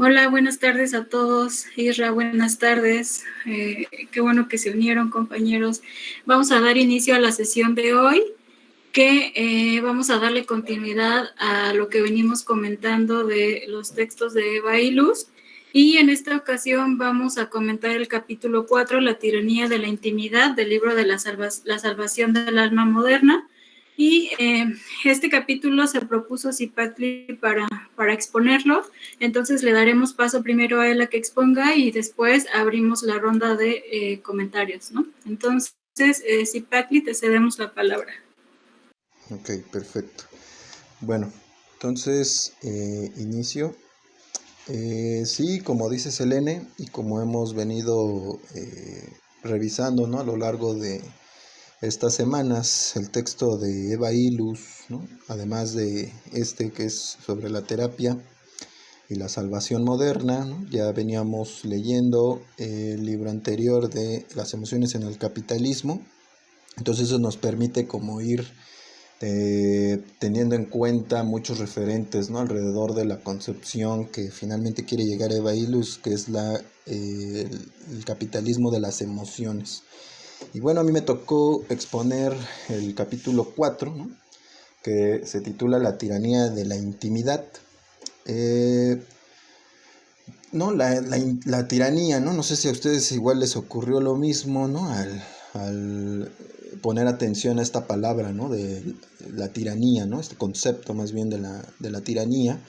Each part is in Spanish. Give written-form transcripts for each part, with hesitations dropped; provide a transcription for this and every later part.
Hola, buenas tardes a todos. Isra, buenas tardes. Qué bueno que se unieron, compañeros. Vamos a dar inicio a la sesión de hoy, que vamos a darle continuidad a lo que venimos comentando de los textos de Eva y Luz. Y en esta ocasión vamos a comentar el capítulo 4, La tiranía de la intimidad, del libro de la salvación del alma moderna. Y este capítulo se propuso Zipatli para exponerlo, entonces le daremos paso primero a él a que exponga y después abrimos la ronda de comentarios, ¿no? Entonces, Zipatli, te cedemos la palabra. Ok, perfecto. Bueno, entonces inicio. Sí, como dice Selene y como hemos venido revisando, ¿no?, a lo largo de estas semanas, el texto de Eva Ilus, ¿no?, además de este que es sobre la terapia y la salvación moderna, ¿no?, ya veníamos leyendo el libro anterior de Las emociones en el capitalismo. Entonces eso nos permite como ir teniendo en cuenta muchos referentes, ¿no?, alrededor de la concepción que finalmente quiere llegar Eva Ilus, que es el capitalismo de las emociones. Y bueno, a mí me tocó exponer el capítulo 4, ¿no?, que se titula La tiranía de la intimidad. No, la tiranía, ¿no? No sé si a ustedes igual les ocurrió lo mismo, ¿no? Al poner atención a esta palabra, ¿no?, de la tiranía, ¿no?, este concepto más bien de la tiranía,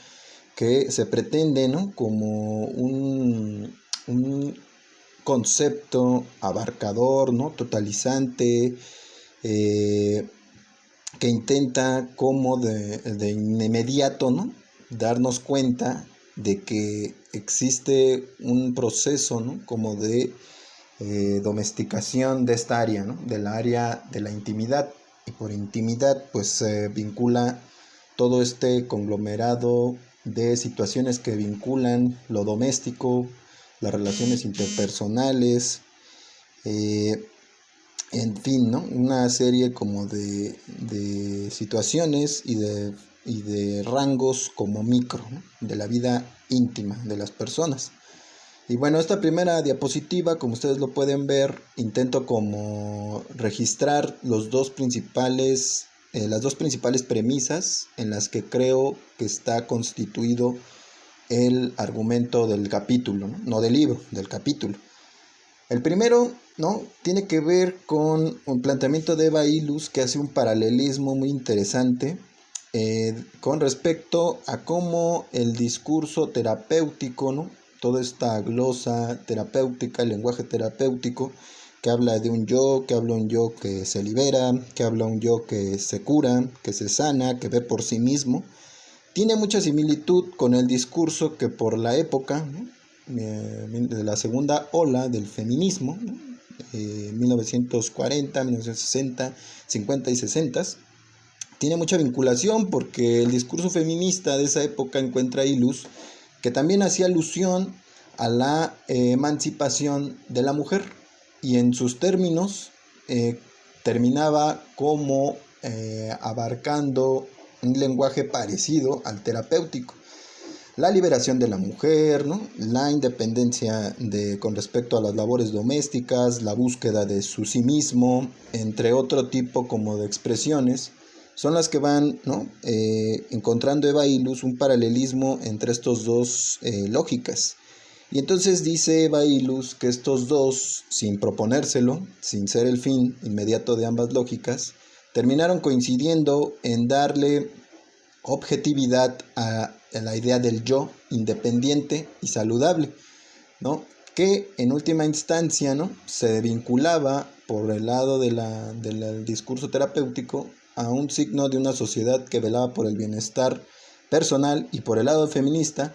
que se pretende, ¿no?, como un concepto abarcador, ¿no?, totalizante, que intenta como de inmediato, ¿no?, darnos cuenta de que existe un proceso, ¿no?, como de domesticación de esta área, ¿no?, del área de la intimidad. Y por intimidad pues se vincula todo este conglomerado de situaciones que vinculan lo doméstico, las relaciones interpersonales, en fin, ¿no?, una serie como de situaciones y de rangos como micro, ¿no?, de la vida íntima de las personas. Y bueno, esta primera diapositiva, como ustedes lo pueden ver, intento como registrar las dos principales premisas en las que creo que está constituido el argumento del capítulo, no del libro, del capítulo. El primero, ¿no?, tiene que ver con un planteamiento de Eva Ilus que hace un paralelismo muy interesante con respecto a cómo el discurso terapéutico, ¿no?, toda esta glosa terapéutica, el lenguaje terapéutico, que habla de un yo, que habla un yo que se libera, que habla un yo que se cura, que se sana, que ve por sí mismo, tiene mucha similitud con el discurso que por la época, ¿no?, de la segunda ola del feminismo, ¿no?, 1940, 1960, 50 y 60, tiene mucha vinculación porque el discurso feminista de esa época encuentra Ilus que también hacía alusión a la emancipación de la mujer y en sus términos terminaba como abarcando un lenguaje parecido al terapéutico. La liberación de la mujer, ¿no?, la independencia con respecto a las labores domésticas, la búsqueda de su sí mismo, entre otro tipo como de expresiones, son las que van, ¿no?, encontrando Eva Ilus un paralelismo entre estos dos lógicas. Y entonces dice Eva Ilus que estos dos, sin proponérselo, sin ser el fin inmediato de ambas lógicas, terminaron coincidiendo en darle objetividad a la idea del yo independiente y saludable, ¿no?, que en última instancia, ¿no?, se vinculaba por el lado del discurso terapéutico a un signo de una sociedad que velaba por el bienestar personal, y por el lado feminista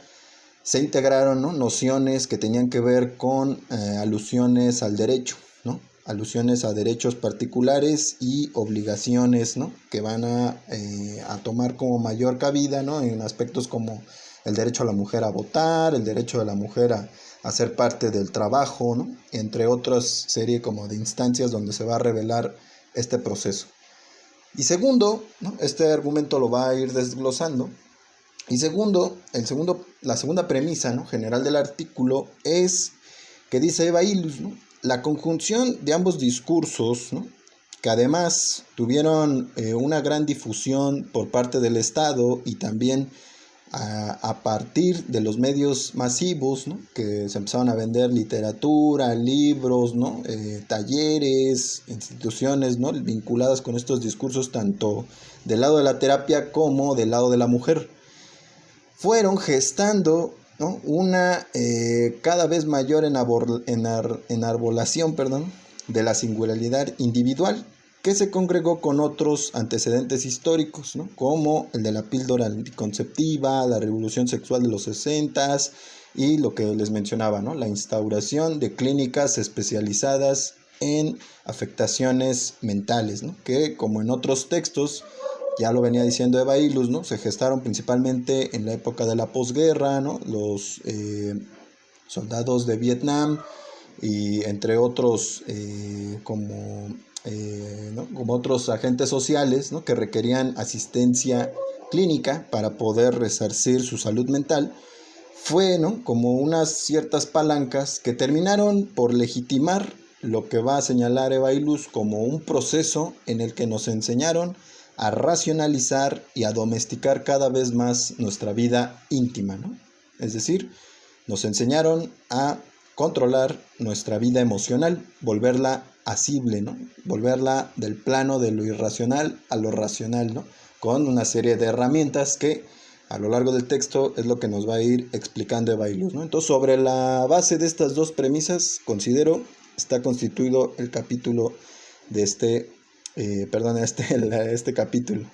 se integraron, ¿no?, nociones que tenían que ver con alusiones al derecho, ¿no?, alusiones a derechos particulares y obligaciones, ¿no?, que van a tomar como mayor cabida, ¿no?, en aspectos como el derecho a la mujer a votar, el derecho de la mujer a ser parte del trabajo, ¿no?, entre otras serie como de instancias donde se va a revelar este proceso. Y segundo, ¿no?, este argumento lo va a ir desglosando Y la segunda premisa, ¿no?, general del artículo es que dice Eva Illouz, ¿no?, la conjunción de ambos discursos, ¿no?, que además tuvieron una gran difusión por parte del Estado y también a partir de los medios masivos, ¿no?, que se empezaron a vender literatura, libros, ¿no?, talleres, instituciones, ¿no?, vinculadas con estos discursos tanto del lado de la terapia como del lado de la mujer, fueron gestando, ¿no?, una cada vez mayor enarbolación, de la singularidad individual, que se congregó con otros antecedentes históricos, ¿no?, como el de la píldora anticonceptiva, la revolución sexual de los 60 y lo que les mencionaba, ¿no?, la instauración de clínicas especializadas en afectaciones mentales, ¿no?, que, como en otros textos, ya lo venía diciendo Eva Illouz, ¿no?, se gestaron principalmente en la época de la posguerra, ¿no?, los soldados de Vietnam y entre otros como otros agentes sociales, ¿no?, que requerían asistencia clínica para poder resarcir su salud mental. Fue, ¿no?, como unas ciertas palancas que terminaron por legitimar lo que va a señalar Eva Illouz como un proceso en el que nos enseñaron a racionalizar y a domesticar cada vez más nuestra vida íntima, ¿no? Es decir, nos enseñaron a controlar nuestra vida emocional, volverla asible, ¿no?, volverla del plano de lo irracional a lo racional, ¿no?, con una serie de herramientas que a lo largo del texto es lo que nos va a ir explicando Eva Illouz, ¿no? Entonces, sobre la base de estas dos premisas, considero, está constituido el capítulo de este capítulo.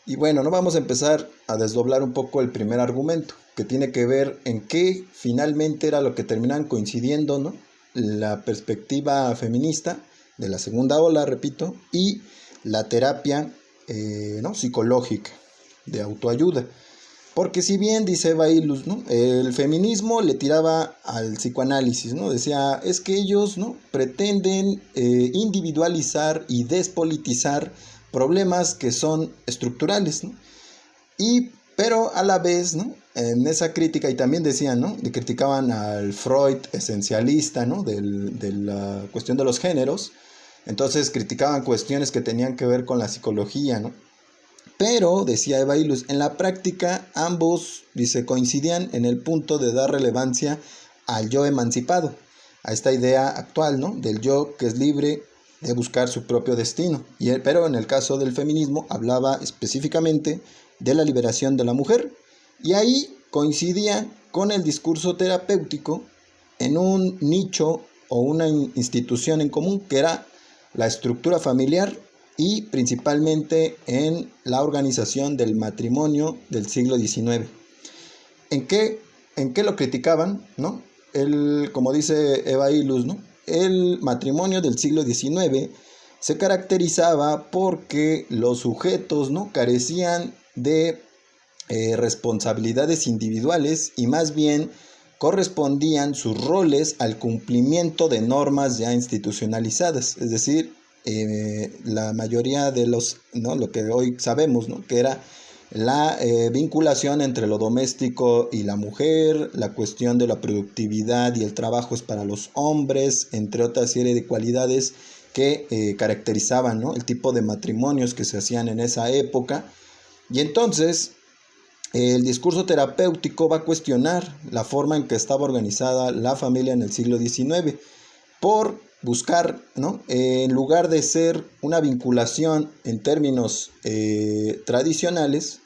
Y bueno, no vamos a empezar a desdoblar un poco el primer argumento, que tiene que ver en qué finalmente era lo que terminan coincidiendo, ¿no?, la perspectiva feminista de la segunda ola, repito, y la terapia psicológica de autoayuda. Porque si bien, dice Eva Illouz, ¿no?, el feminismo le tiraba al psicoanálisis, ¿no?, decía, es que ellos, ¿no?, pretenden individualizar y despolitizar problemas que son estructurales, ¿no?, pero a la vez, ¿no?, en esa crítica, y también decían, ¿no?, le criticaban al Freud esencialista, ¿no?, de la cuestión de los géneros. Entonces criticaban cuestiones que tenían que ver con la psicología, ¿no? Pero, decía Eva Illouz, en la práctica ambos, dice, coincidían en el punto de dar relevancia al yo emancipado, a esta idea actual, ¿no?, del yo que es libre de buscar su propio destino. Pero en el caso del feminismo hablaba específicamente de la liberación de la mujer, y ahí coincidía con el discurso terapéutico en un nicho o una institución en común, que era la estructura familiar y principalmente en la organización del matrimonio del siglo XIX. ¿En qué lo criticaban, ¿no? Como dice Eva Illouz, ¿no?, el matrimonio del siglo XIX se caracterizaba porque los sujetos, ¿no?, carecían de responsabilidades individuales y más bien correspondían sus roles al cumplimiento de normas ya institucionalizadas. Es decir, la mayoría de lo que hoy sabemos, ¿no?, que era la vinculación entre lo doméstico y la mujer, la cuestión de la productividad y el trabajo es para los hombres, entre otra serie de cualidades que caracterizaban, ¿no?, el tipo de matrimonios que se hacían en esa época. Y entonces el discurso terapéutico va a cuestionar la forma en que estaba organizada la familia en el siglo XIX, por buscar, ¿no?, en lugar de ser una vinculación en términos tradicionales,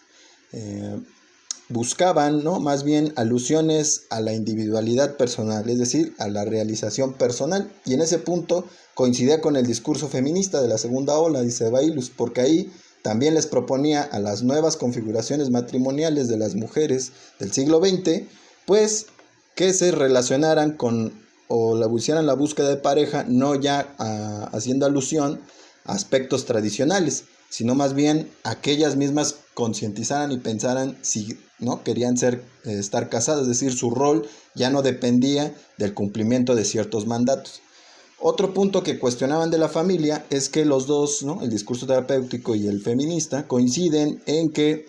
buscaban, ¿no?, más bien alusiones a la individualidad personal, es decir, a la realización personal. Y en ese punto coincidía con el discurso feminista de la segunda ola, dice Eva Illouz, porque ahí también les proponía a las nuevas configuraciones matrimoniales de las mujeres del siglo XX, pues que se relacionaran con o hicieran la búsqueda de pareja, no ya haciendo alusión a aspectos tradicionales, sino más bien aquellas mismas concientizaran y pensaran si no querían estar casadas, es decir, su rol ya no dependía del cumplimiento de ciertos mandatos. Otro punto que cuestionaban de la familia es que los dos, ¿no?, el discurso terapéutico y el feminista, coinciden en que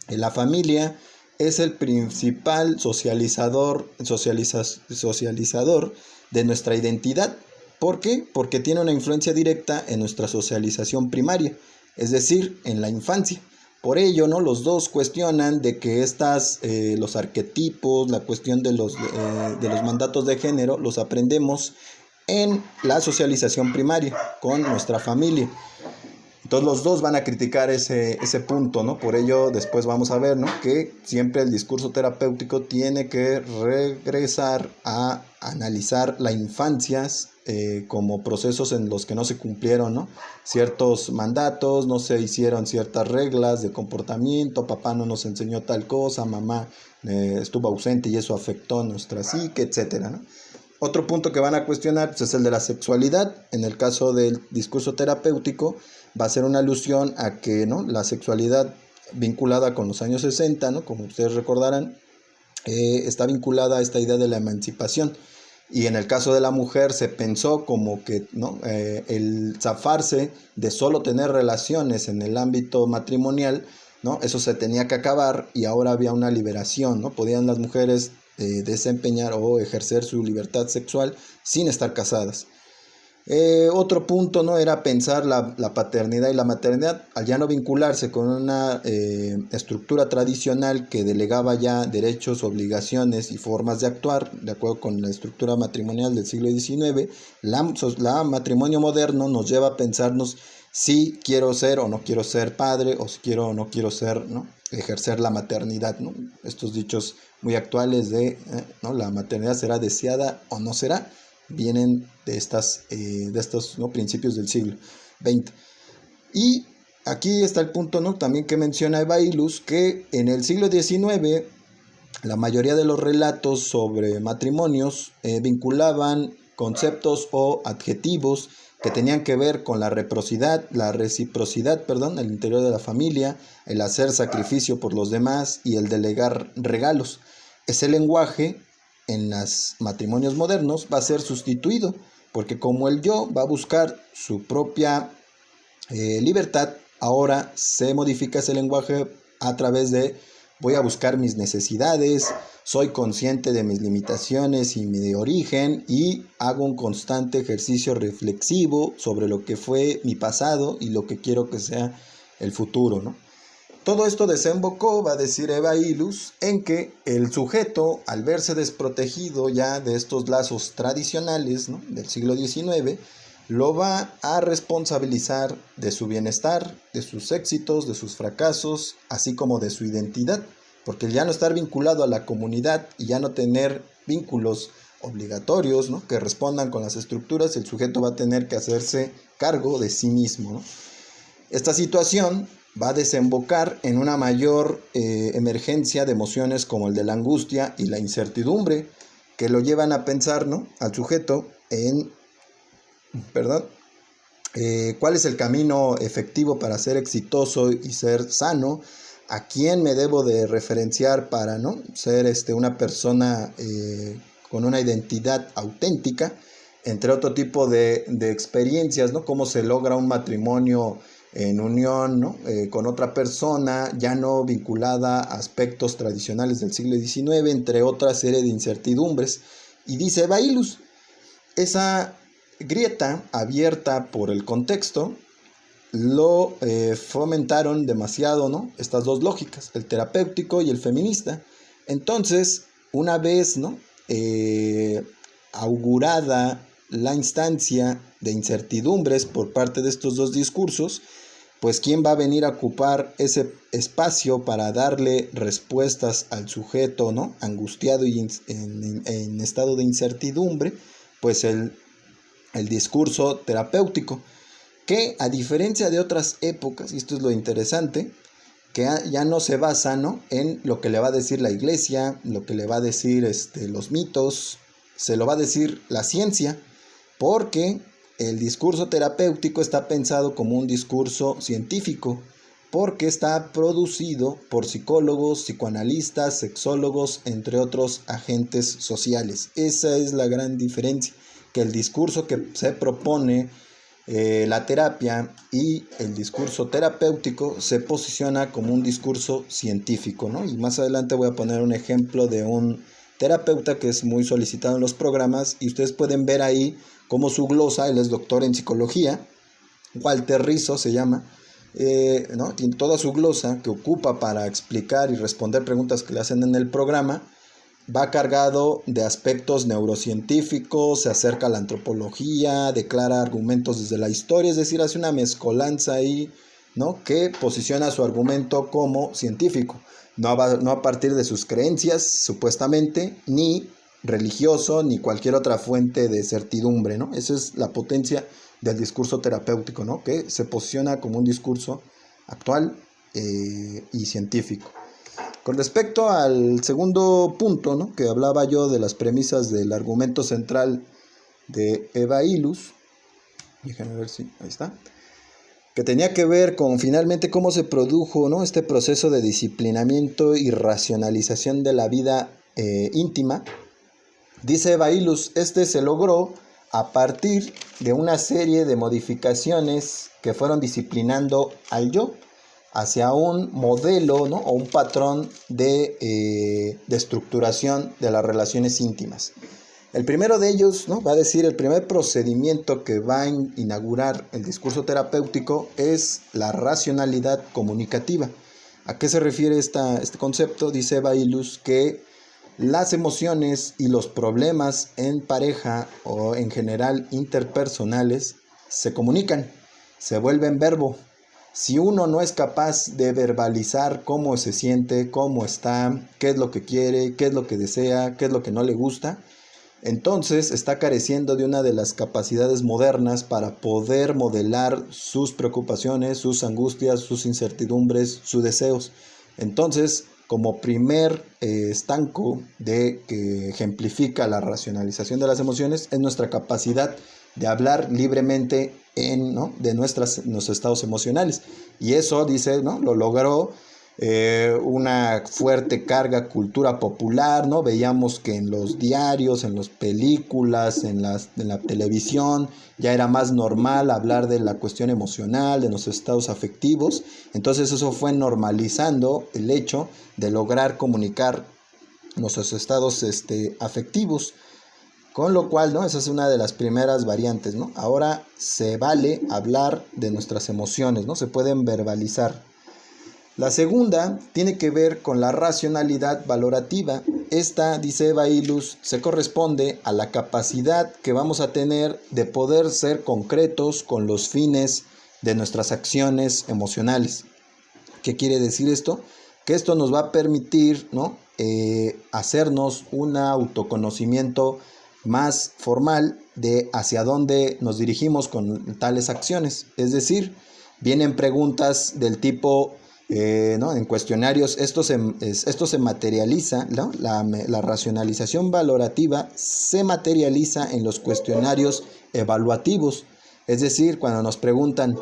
La familia es el principal socializador de nuestra identidad. ¿Por qué? Porque tiene una influencia directa en nuestra socialización primaria, es decir, en la infancia. Por ello, ¿no? Los dos cuestionan de que los arquetipos, la cuestión de los mandatos de género, los aprendemos en la socialización primaria, con nuestra familia. Entonces los dos van a criticar ese punto, ¿no? Por ello después vamos a ver, ¿no?, que siempre el discurso terapéutico tiene que regresar a analizar la infancia como procesos en los que no se cumplieron, ¿no?, ciertos mandatos, no se hicieron ciertas reglas de comportamiento, papá no nos enseñó tal cosa, mamá estuvo ausente y eso afectó nuestra psique, etcétera, ¿no? Otro punto que van a cuestionar pues, es el de la sexualidad. En el caso del discurso terapéutico va a ser una alusión a que, ¿no?, la sexualidad vinculada con los años 60, ¿no?, como ustedes recordarán, está vinculada a esta idea de la emancipación. Y en el caso de la mujer se pensó como que, ¿no?, el zafarse de solo tener relaciones en el ámbito matrimonial, ¿no?, eso se tenía que acabar y ahora había una liberación, ¿no? Podían las mujeres desempeñar o ejercer su libertad sexual sin estar casadas. Otro punto, ¿no?, era pensar la paternidad y la maternidad al ya no vincularse con una estructura tradicional que delegaba ya derechos, obligaciones y formas de actuar de acuerdo con la estructura matrimonial del siglo XIX. La matrimonio moderno nos lleva a pensarnos si quiero ser o no quiero ser padre, o si quiero o no quiero ser, ¿no?, ejercer la maternidad, ¿no? Estos dichos muy actuales de ¿no?, la maternidad será deseada o no será, vienen de estos ¿no?, principios del siglo XX. Y aquí está el punto, ¿no?, también que menciona Eva Illouz, que en el siglo XIX la mayoría de los relatos sobre matrimonios vinculaban conceptos o adjetivos que tenían que ver con la reciprocidad, al interior de la familia, el hacer sacrificio por los demás y el delegar regalos. Ese lenguaje en los matrimonios modernos va a ser sustituido, porque como el yo va a buscar su propia libertad, ahora se modifica ese lenguaje a través de voy a buscar mis necesidades, soy consciente de mis limitaciones y mi de origen y hago un constante ejercicio reflexivo sobre lo que fue mi pasado y lo que quiero que sea el futuro, ¿no? Todo esto desembocó, va a decir Eva Illouz, en que el sujeto, al verse desprotegido ya de estos lazos tradicionales, ¿no?, del siglo XIX, lo va a responsabilizar de su bienestar, de sus éxitos, de sus fracasos, así como de su identidad, porque ya no estar vinculado a la comunidad y ya no tener vínculos obligatorios, ¿no?, que respondan con las estructuras, el sujeto va a tener que hacerse cargo de sí mismo, ¿no? Esta situación va a desembocar en una mayor emergencia de emociones como el de la angustia y la incertidumbre, que lo llevan a pensar, ¿no?, al sujeto en, cuál es el camino efectivo para ser exitoso y ser sano, a quién me debo de referenciar para, ¿no?, ser una persona con una identidad auténtica, entre otro tipo de experiencias, ¿no?, cómo se logra un matrimonio en unión, ¿no?, con otra persona, ya no vinculada a aspectos tradicionales del siglo XIX, entre otra serie de incertidumbres. Y dice Eva Illouz, esa grieta abierta por el contexto lo fomentaron demasiado, ¿no?, estas dos lógicas, el terapéutico y el feminista. Entonces, una vez, ¿no?, augurada la instancia de incertidumbres por parte de estos dos discursos, pues ¿quién va a venir a ocupar ese espacio para darle respuestas al sujeto, ¿no?, angustiado y en estado de incertidumbre? Pues el discurso terapéutico, que a diferencia de otras épocas, y esto es lo interesante, que ya no se basa, ¿no?, en lo que le va a decir la iglesia, lo que le va a decir los mitos, se lo va a decir la ciencia, porque el discurso terapéutico está pensado como un discurso científico, porque está producido por psicólogos, psicoanalistas, sexólogos, entre otros agentes sociales. Esa es la gran diferencia, que el discurso que se propone la terapia y el discurso terapéutico se posiciona como un discurso científico, ¿no? Y más adelante voy a poner un ejemplo de un terapeuta que es muy solicitado en los programas y ustedes pueden ver ahí cómo su glosa, él es doctor en psicología, Walter Rizzo se llama, ¿no? Tiene toda su glosa que ocupa para explicar y responder preguntas que le hacen en el programa, va cargado de aspectos neurocientíficos, se acerca a la antropología, declara argumentos desde la historia, es decir, hace una mezcolanza ahí, ¿no? Que posiciona su argumento como científico, no a partir de sus creencias, supuestamente, ni religioso, ni cualquier otra fuente de certidumbre, ¿no? Esa es la potencia del discurso terapéutico, ¿no? Que se posiciona como un discurso actual y científico. Con respecto al segundo punto, ¿no? Que hablaba yo de las premisas del argumento central de Eva Illouz, déjenme ver si ahí está, que tenía que ver con finalmente cómo se produjo, ¿no? Este proceso de disciplinamiento y racionalización de la vida íntima. Dice Eva Illouz, este se logró a partir de una serie de modificaciones que fueron disciplinando al yo hacia un modelo, ¿no? O un patrón de estructuración de las relaciones íntimas. El primero de ellos, ¿no? Va a decir, el primer procedimiento que va a inaugurar el discurso terapéutico es la racionalidad comunicativa. ¿A qué se refiere este concepto? Dice Eva Illouz que las emociones y los problemas en pareja o en general interpersonales se comunican, se vuelven verbo. Si uno no es capaz de verbalizar cómo se siente, cómo está, qué es lo que quiere, qué es lo que desea, qué es lo que no le gusta, entonces está careciendo de una de las capacidades modernas para poder modelar sus preocupaciones, sus angustias, sus incertidumbres, sus deseos. Entonces, como primer estanco que ejemplifica la racionalización de las emociones, es nuestra capacidad de hablar libremente ¿no? de nuestros estados emocionales. Y eso, dice, ¿no? Lo logró una fuerte carga cultura popular, ¿no? Veíamos que en los diarios, en las películas, en la televisión, ya era más normal hablar de la cuestión emocional, de los estados afectivos. Entonces eso fue normalizando el hecho de lograr comunicar nuestros estados afectivos. Con lo cual, ¿no? Esa es una de las primeras variantes, ¿no? Ahora se vale hablar de nuestras emociones, ¿no? Se pueden verbalizar. La segunda tiene que ver con la racionalidad valorativa. Esta, dice Eva Illouz, se corresponde a la capacidad que vamos a tener de poder ser concretos con los fines de nuestras acciones emocionales. ¿Qué quiere decir esto? Que esto nos va a permitir, ¿no? Hacernos un autoconocimiento más formal de hacia dónde nos dirigimos con tales acciones. Es decir, vienen preguntas del tipo, ¿no? En cuestionarios, esto se materializa, ¿no? La racionalización valorativa se materializa en los cuestionarios evaluativos. Es decir, cuando nos preguntan,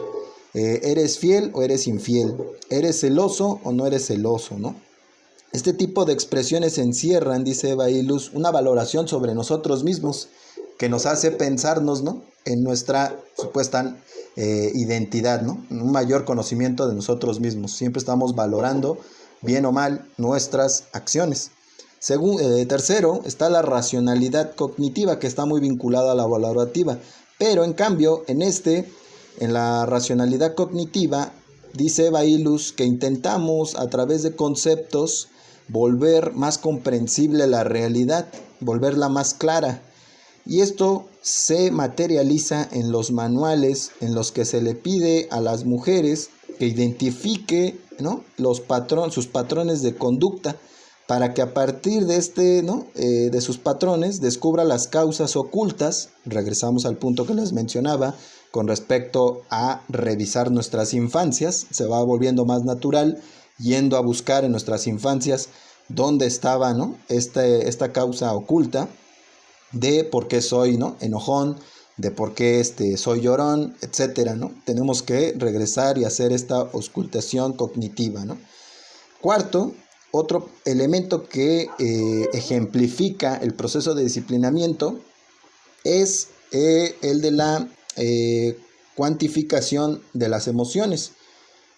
¿eres fiel o eres infiel? ¿Eres celoso o no eres celoso, ¿no? Este tipo de expresiones encierran, dice Eva Illouz, una valoración sobre nosotros mismos que nos hace pensarnos, ¿no? En nuestra supuesta identidad, ¿no? Un mayor conocimiento de nosotros mismos. Siempre estamos valorando, bien o mal, nuestras acciones. Tercero, está la racionalidad cognitiva, que está muy vinculada a la valorativa. Pero, en cambio, en la racionalidad cognitiva, dice Eva Illouz que intentamos, a través de conceptos, volver más comprensible la realidad, volverla más clara. Y esto se materializa en los manuales en los que se le pide a las mujeres que identifique, ¿no? sus patrones de conducta, para que a partir de ¿no? De sus patrones descubra las causas ocultas. Regresamos al punto que les mencionaba con respecto a revisar nuestras infancias. Se va volviendo más natural yendo a buscar en nuestras infancias dónde estaba, ¿no? esta causa oculta de por qué soy, ¿no? enojón, de por qué soy llorón, etcétera, ¿no? Tenemos que regresar y hacer esta auscultación cognitiva, ¿no? Cuarto, otro elemento que ejemplifica el proceso de disciplinamiento es el de la cuantificación de las emociones.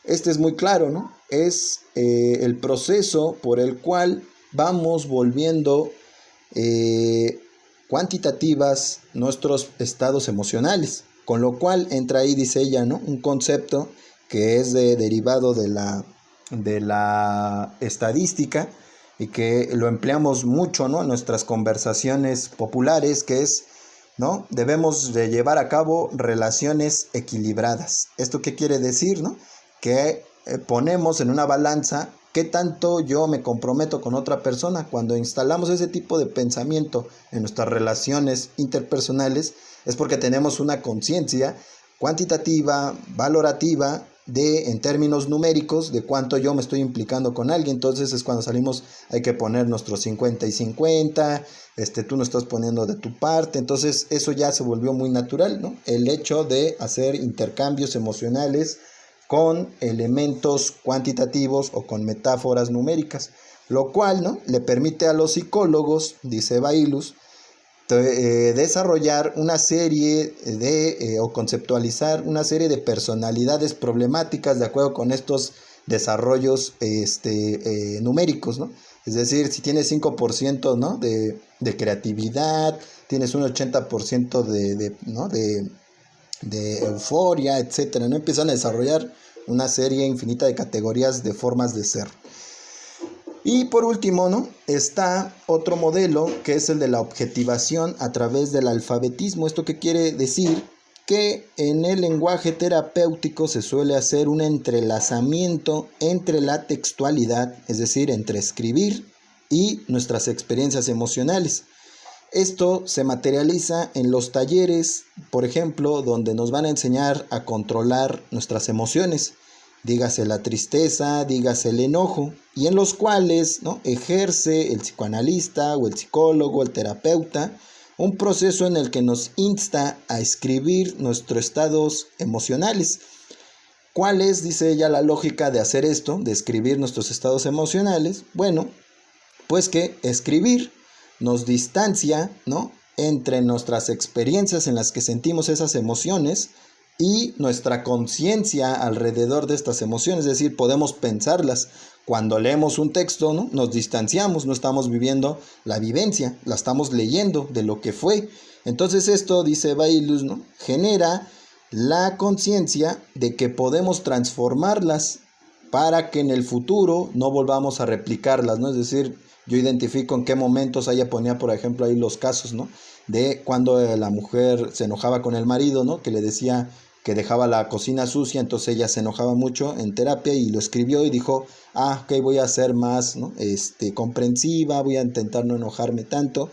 Este es muy claro, ¿no? Es el proceso por el cual vamos volviendo cuantitativas nuestros estados emocionales, con lo cual entra ahí, dice ella, ¿no? Un concepto que es derivado de la estadística y que lo empleamos mucho, ¿no? En nuestras conversaciones populares, que es, ¿no? Debemos de llevar a cabo relaciones equilibradas. ¿Esto qué quiere decir, no? Que ponemos en una balanza qué tanto yo me comprometo con otra persona. Cuando instalamos ese tipo de pensamiento en nuestras relaciones interpersonales, es porque tenemos una conciencia cuantitativa, valorativa, en términos numéricos, de cuánto yo me estoy implicando con alguien. Entonces es cuando salimos, hay que poner nuestros 50 y 50, tú no estás poniendo de tu parte. Entonces eso ya se volvió muy natural, ¿no? El hecho de hacer intercambios emocionales con elementos cuantitativos o con metáforas numéricas, lo cual, ¿no?, le permite a los psicólogos, dice Baillus, desarrollar una serie o conceptualizar una serie de personalidades problemáticas de acuerdo con estos desarrollos numéricos, ¿no? Es decir, si tienes 5%, ¿no?, de creatividad, tienes un 80% de euforia, etcétera, ¿no? Empiezan a desarrollar una serie infinita de categorías de formas de ser. Y por último, ¿no?, está otro modelo que es el de la objetivación a través del alfabetismo. ¿Esto qué quiere decir? Que en el lenguaje terapéutico se suele hacer un entrelazamiento entre la textualidad, es decir, entre escribir y nuestras experiencias emocionales. Esto se materializa en los talleres, por ejemplo, donde nos van a enseñar a controlar nuestras emociones, dígase la tristeza, dígase el enojo, y en los cuales, ¿no?, ejerce el psicoanalista o el psicólogo, el terapeuta, un proceso en el que nos insta a escribir nuestros estados emocionales. ¿Cuál es, dice ella, la lógica de hacer esto, de escribir nuestros estados emocionales? Bueno, pues que escribir nos distancia, ¿no?, entre nuestras experiencias en las que sentimos esas emociones y nuestra conciencia alrededor de estas emociones, es decir, podemos pensarlas. Cuando leemos un texto, ¿no?, nos distanciamos, no estamos viviendo la vivencia, la estamos leyendo de lo que fue. Entonces esto, dice Baillus, ¿no?, genera la conciencia de que podemos transformarlas para que en el futuro no volvamos a replicarlas, ¿no? Es decir, yo identifico en qué momentos, ella ponía por ejemplo ahí los casos, ¿no?, de cuando la mujer se enojaba con el marido, ¿no?, que le decía que dejaba la cocina sucia, entonces ella se enojaba mucho en terapia y lo escribió y dijo, ok, voy a ser más, ¿no?, comprensiva, voy a intentar no enojarme tanto.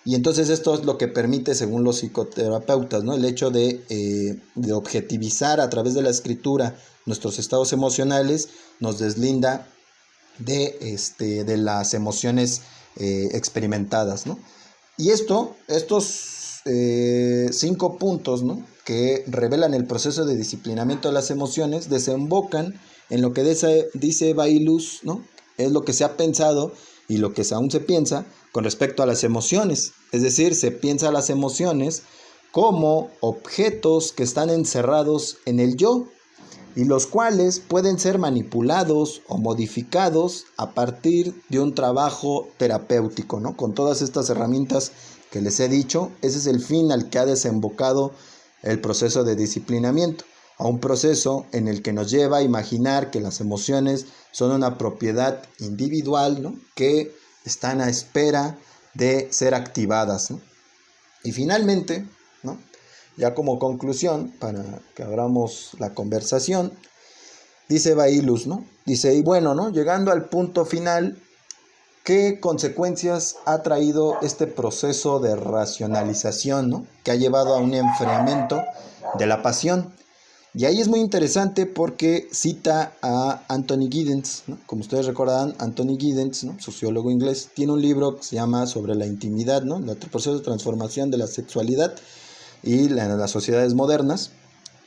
Y entonces esto es lo que permite, según los psicoterapeutas, ¿no?, el hecho de objetivizar a través de la escritura nuestros estados emocionales, nos deslinda de las emociones experimentadas, ¿no? Y estos 5 puntos, ¿no?, que revelan el proceso de disciplinamiento de las emociones, desembocan en lo que dice Baillus, ¿no?, es lo que se ha pensado y lo que aún se piensa con respecto a las emociones. Es decir, se piensa las emociones como objetos que están encerrados en el yo y los cuales pueden ser manipulados o modificados a partir de un trabajo terapéutico, ¿no? Con todas estas herramientas que les he dicho, ese es el fin al que ha desembocado el proceso de disciplinamiento, a un proceso en el que nos lleva a imaginar que las emociones son una propiedad individual, ¿no?, que están a espera de ser activadas, ¿no? Y finalmente, ¿no?, ya como conclusión, para que abramos la conversación, dice Baillus, ¿no?, dice, y bueno, ¿no?, llegando al punto final, ¿qué consecuencias ha traído este proceso de racionalización, ¿no?, que ha llevado a un enfriamiento de la pasión? Y ahí es muy interesante porque cita a Anthony Giddens, ¿no? Como ustedes recordarán, Anthony Giddens, ¿no?, sociólogo inglés, tiene un libro que se llama Sobre la intimidad, ¿no?, el proceso de transformación de la sexualidad y las sociedades modernas.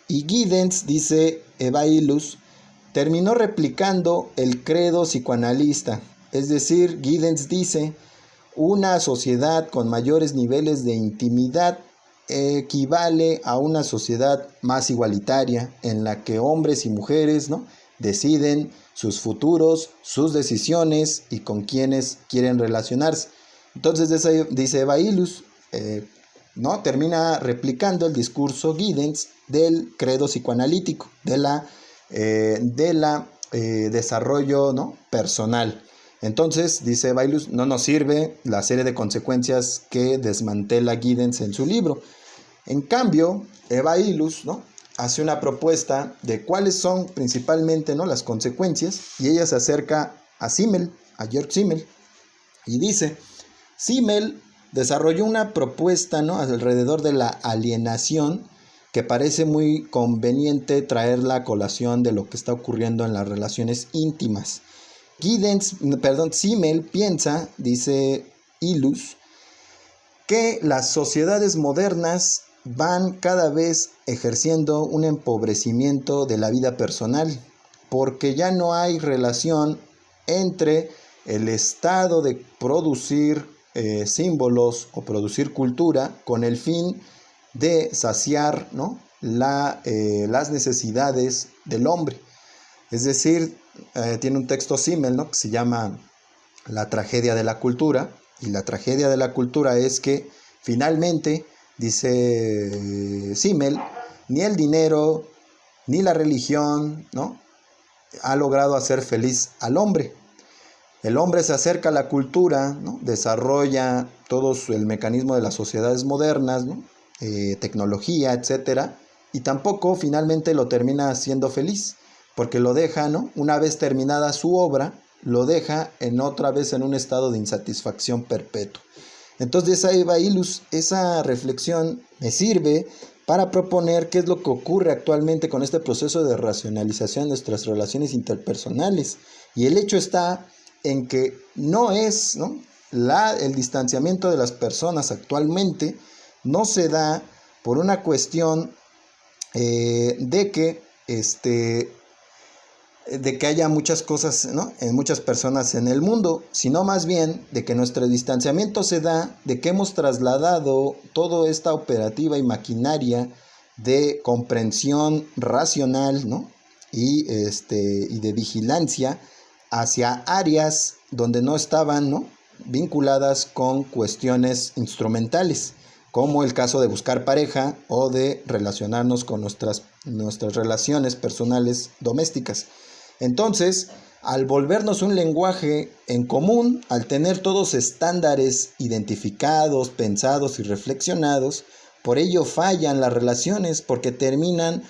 Y Giddens, dice Baillus, terminó replicando el credo psicoanalista. Es decir, Giddens dice, una sociedad con mayores niveles de intimidad equivale a una sociedad más igualitaria en la que hombres y mujeres, ¿no?, deciden sus futuros, sus decisiones y con quienes quieren relacionarse. Entonces dice Eva Illouz, ¿no?, termina replicando el discurso Giddens del credo psicoanalítico, de la desarrollo, ¿no?, personal. Entonces, dice Eva Illouz, no nos sirve la serie de consecuencias que desmantela Giddens en su libro. En cambio, Eva Illouz, ¿no?, hace una propuesta de cuáles son principalmente, ¿no?, las consecuencias, y ella se acerca a Simmel, a Georg Simmel, y dice, Simmel desarrolló una propuesta, ¿no?, alrededor de la alienación, que parece muy conveniente traerla a colación de lo que está ocurriendo en las relaciones íntimas. Simmel piensa, dice Illouz, que las sociedades modernas van cada vez ejerciendo un empobrecimiento de la vida personal, porque ya no hay relación entre el estado de producir símbolos o producir cultura con el fin de saciar, ¿no?, las necesidades del hombre. Es decir, tiene un texto Simmel, ¿no?, que se llama La tragedia de la cultura, y la tragedia de la cultura es que finalmente, dice Simmel, ni el dinero ni la religión, ¿no?, ha logrado hacer feliz al hombre. El hombre se acerca a la cultura, ¿no?, desarrolla todo el mecanismo de las sociedades modernas, ¿no?, tecnología, etcétera, y tampoco finalmente lo termina haciendo feliz, porque lo deja, ¿no?, una vez terminada su obra, lo deja otra vez en un estado de insatisfacción perpetua. Entonces, Eva Illouz, esa reflexión me sirve para proponer qué es lo que ocurre actualmente con este proceso de racionalización de nuestras relaciones interpersonales. Y el hecho está en que no es, ¿no?, el distanciamiento de las personas actualmente no se da por una cuestión de que haya muchas cosas, ¿no?, en muchas personas en el mundo, sino más bien de que nuestro distanciamiento se da de que hemos trasladado toda esta operativa y maquinaria de comprensión racional, ¿no?, y de vigilancia hacia áreas donde no estaban, ¿no?, vinculadas con cuestiones instrumentales, como el caso de buscar pareja o de relacionarnos con nuestras relaciones personales domésticas. Entonces, al volvernos un lenguaje en común, al tener todos estándares identificados, pensados y reflexionados, por ello fallan las relaciones porque terminan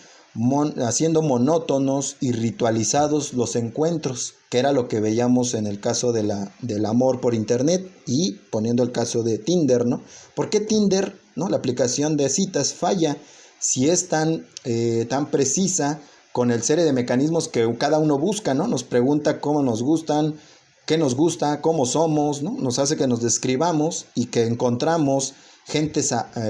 haciendo monótonos y ritualizados los encuentros, que era lo que veíamos en el caso del amor por internet, y poniendo el caso de Tinder, ¿no? ¿Por qué Tinder, ¿no?, la aplicación de citas, falla si es tan precisa con el serie de mecanismos que cada uno busca, ¿no? Nos pregunta cómo nos gustan, qué nos gusta, cómo somos, ¿no? Nos hace que nos describamos y que encontramos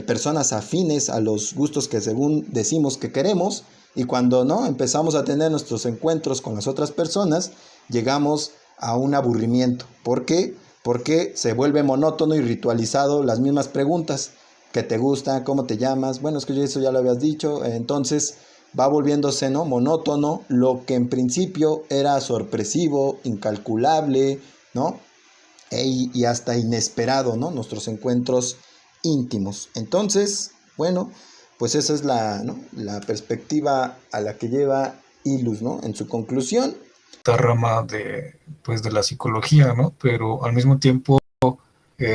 personas afines a los gustos que según decimos que queremos, y cuando no empezamos a tener nuestros encuentros con las otras personas, llegamos a un aburrimiento. ¿Por qué? Porque se vuelve monótono y ritualizado las mismas preguntas. ¿Qué te gusta? ¿Cómo te llamas? Bueno, es que eso ya lo habías dicho. Entonces va volviéndose, ¿no?, monótono, lo que en principio era sorpresivo, incalculable, ¿no?, y hasta inesperado, ¿no?, nuestros encuentros íntimos. Entonces, bueno, pues esa es la perspectiva a la que lleva Illouz, ¿no?, en su conclusión. Esta rama de la psicología, ¿no?, pero al mismo tiempo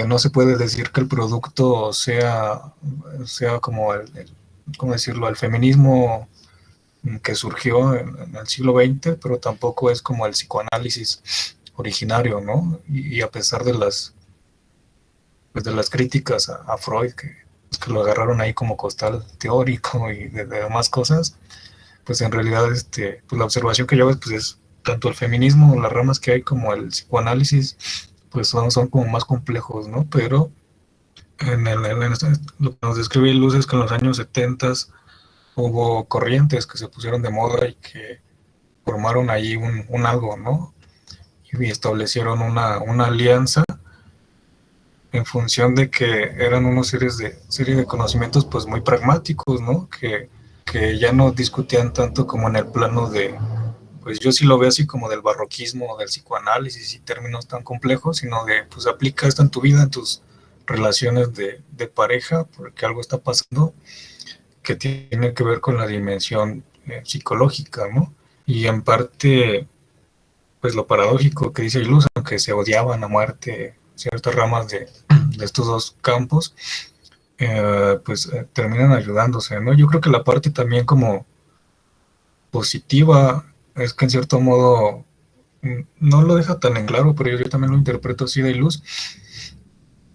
no se puede decir que el producto sea como ¿cómo decirlo?, el feminismo que surgió en el siglo XX, pero tampoco es como el psicoanálisis originario, ¿no? Y a pesar de las críticas a Freud, que lo agarraron ahí como costal teórico y de demás cosas, pues en realidad pues la observación que yo hago pues es tanto el feminismo, las ramas que hay, como el psicoanálisis, pues son como más complejos, ¿no? Pero lo que nos describe Illouz es que en los años 70 hubo corrientes que se pusieron de moda y que formaron ahí un algo, ¿no? Y establecieron una alianza en función de que eran unos serie de conocimientos pues muy pragmáticos, ¿no? Que ya no discutían tanto como en el plano de, pues yo sí lo veo así como del barroquismo, del psicoanálisis y términos tan complejos, sino de, pues aplica esto en tu vida, en tus relaciones de pareja, porque algo está pasando que tiene que ver con la dimensión psicológica, ¿no? Y en parte, pues lo paradójico que dice Ilus, aunque se odiaban a muerte ciertas ramas de estos dos campos, terminan ayudándose, ¿no? Yo creo que la parte también como positiva es que en cierto modo no lo deja tan en claro, pero yo también lo interpreto así de Ilus,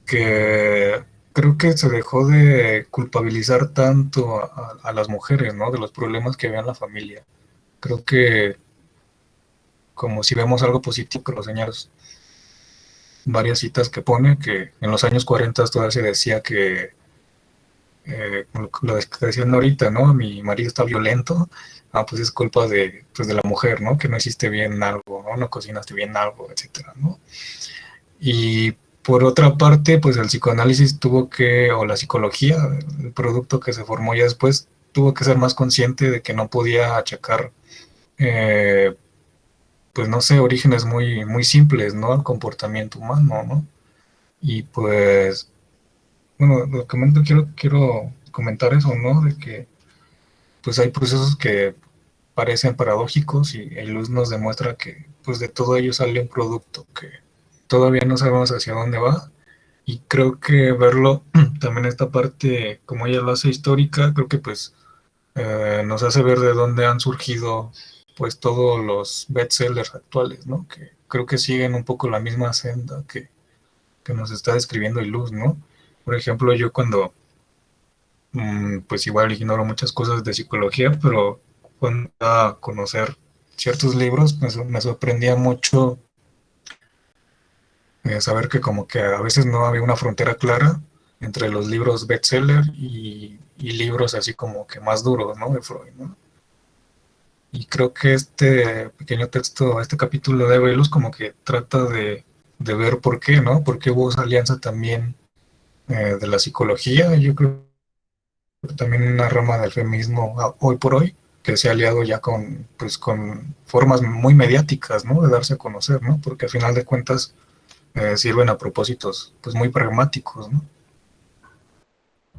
que creo que se dejó de culpabilizar tanto a las mujeres, ¿no? De los problemas que había en la familia. Creo que como si vemos algo positivo que los señales, varias citas que pone, que en los años 40 todavía se decía que, lo que decían ahorita, ¿no? Mi marido está violento, pues es culpa de, pues de la mujer, ¿no? Que no hiciste bien algo, ¿no? No cocinaste bien algo, etcétera, ¿no? Y por otra parte, pues el psicoanálisis tuvo que, o la psicología, el producto que se formó ya después, tuvo que ser más consciente de que no podía achacar, eh, pues no sé, orígenes muy simples, ¿no? Al comportamiento humano, ¿no? Y pues, bueno, lo que quiero comentar eso, ¿no? De que pues hay procesos que parecen paradójicos y el luz nos demuestra que pues de todo ello sale un producto que todavía no sabemos hacia dónde va. Y creo que verlo también esta parte, como ella lo hace histórica, creo que pues nos hace ver de dónde han surgido pues todos los bestsellers actuales, ¿no? Que creo que siguen un poco la misma senda que nos está describiendo Iluz, ¿no? Por ejemplo, yo cuando, pues igual ignoro muchas cosas de psicología, pero cuando a conocer ciertos libros, me sorprendía mucho saber que como que a veces no había una frontera clara entre los libros bestseller y libros así como que más duros, ¿no? De Freud, ¿no? Y creo que este pequeño texto, este capítulo de Velus como que trata de ver por qué, ¿no? Por qué hubo esa alianza también de la psicología. Yo creo que también una rama del feminismo hoy por hoy que se ha aliado ya con, pues, con formas muy mediáticas, ¿no? De darse a conocer, ¿no? Porque al final de cuentas sirven a propósitos, pues, muy pragmáticos, ¿no?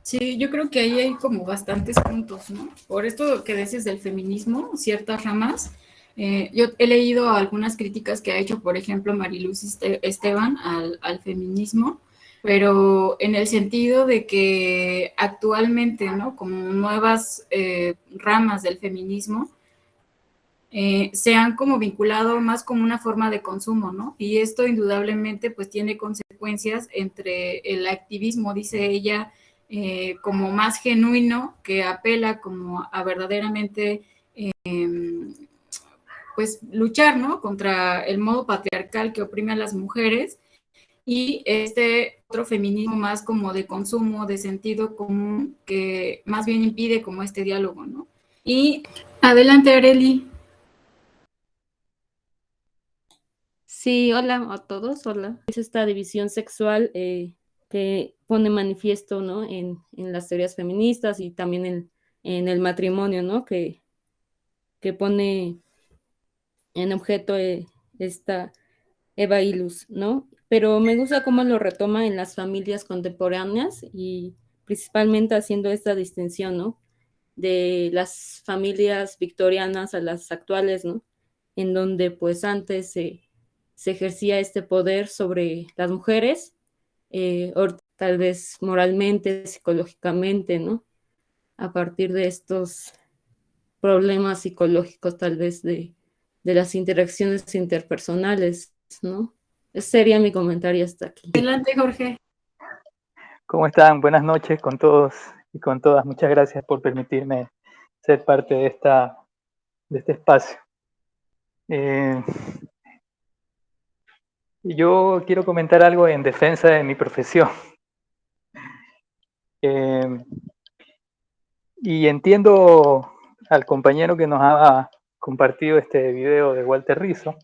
Sí, yo creo que ahí hay como bastantes puntos, ¿no? Por esto que dices del feminismo, ciertas ramas. Yo he leído algunas críticas que ha hecho, por ejemplo, Mariluz Esteban al feminismo, pero en el sentido de que actualmente, ¿no? Como nuevas ramas del feminismo, se han como vinculado más como una forma de consumo, ¿no? Y esto indudablemente pues tiene consecuencias entre el activismo, dice ella, como más genuino, que apela como a verdaderamente pues luchar, ¿no? Contra el modo patriarcal que oprime a las mujeres y este otro feminismo más como de consumo, de sentido común, que más bien impide como este diálogo, ¿no? Y adelante, Areli. Sí, hola a todos, hola. Es esta división sexual que pone manifiesto, ¿no? En las teorías feministas y también en el matrimonio, ¿no? Que pone en objeto esta Eva Ilus, ¿no? Pero me gusta cómo lo retoma en las familias contemporáneas y principalmente haciendo esta distinción, ¿no? De las familias victorianas a las actuales, ¿no? En donde pues antes se ejercía este poder sobre las mujeres, tal vez moralmente, psicológicamente, ¿no? A partir de estos problemas psicológicos tal vez de las interacciones interpersonales, ¿no? Ese sería mi comentario hasta aquí. Adelante, Jorge. ¿Cómo están? Buenas noches con todos y con todas. Muchas gracias por permitirme ser parte de este espacio. Yo quiero comentar algo en defensa de mi profesión. Y entiendo al compañero que nos ha compartido este video de Walter Rizzo,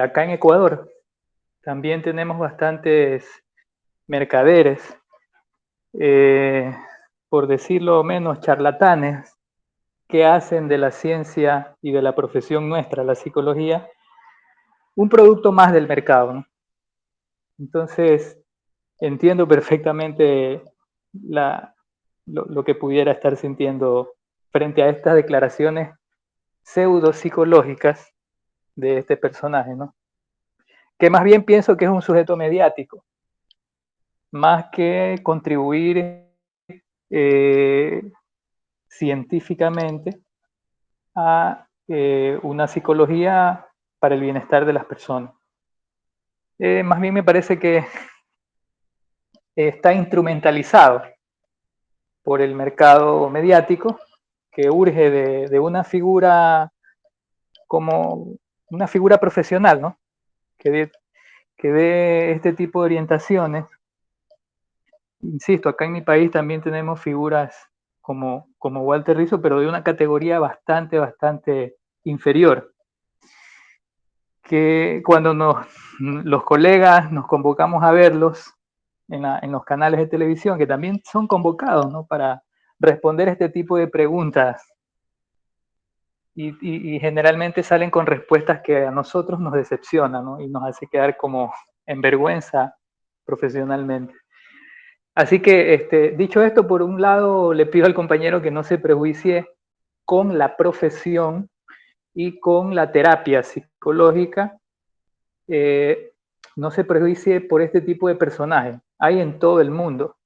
acá en Ecuador, también tenemos bastantes mercaderes, por decirlo menos, charlatanes, que hacen de la ciencia y de la profesión nuestra, la psicología, un producto más del mercado, ¿no? Entonces, entiendo perfectamente lo que pudiera estar sintiendo frente a estas declaraciones pseudo-psicológicas de este personaje, ¿no? Que más bien pienso que es un sujeto mediático, más que contribuir científicamente a una psicología para el bienestar de las personas. Más bien me parece que está instrumentalizado por el mercado mediático, que urge de una figura como una figura profesional, ¿no? Que dé este tipo de orientaciones. Insisto, acá en mi país también tenemos figuras como Walter Rizzo, pero de una categoría bastante inferior, que cuando los colegas nos convocamos a verlos en los canales de televisión, que también son convocados, ¿no?, para responder este tipo de preguntas, y generalmente salen con respuestas que a nosotros nos decepcionan, ¿no?, y nos hace quedar como en vergüenza profesionalmente. Así que, dicho esto, por un lado le pido al compañero que no se prejuicie con la profesión y con la terapia psicológica, no se prejuicie por este tipo de personajes. Hay en todo el mundo,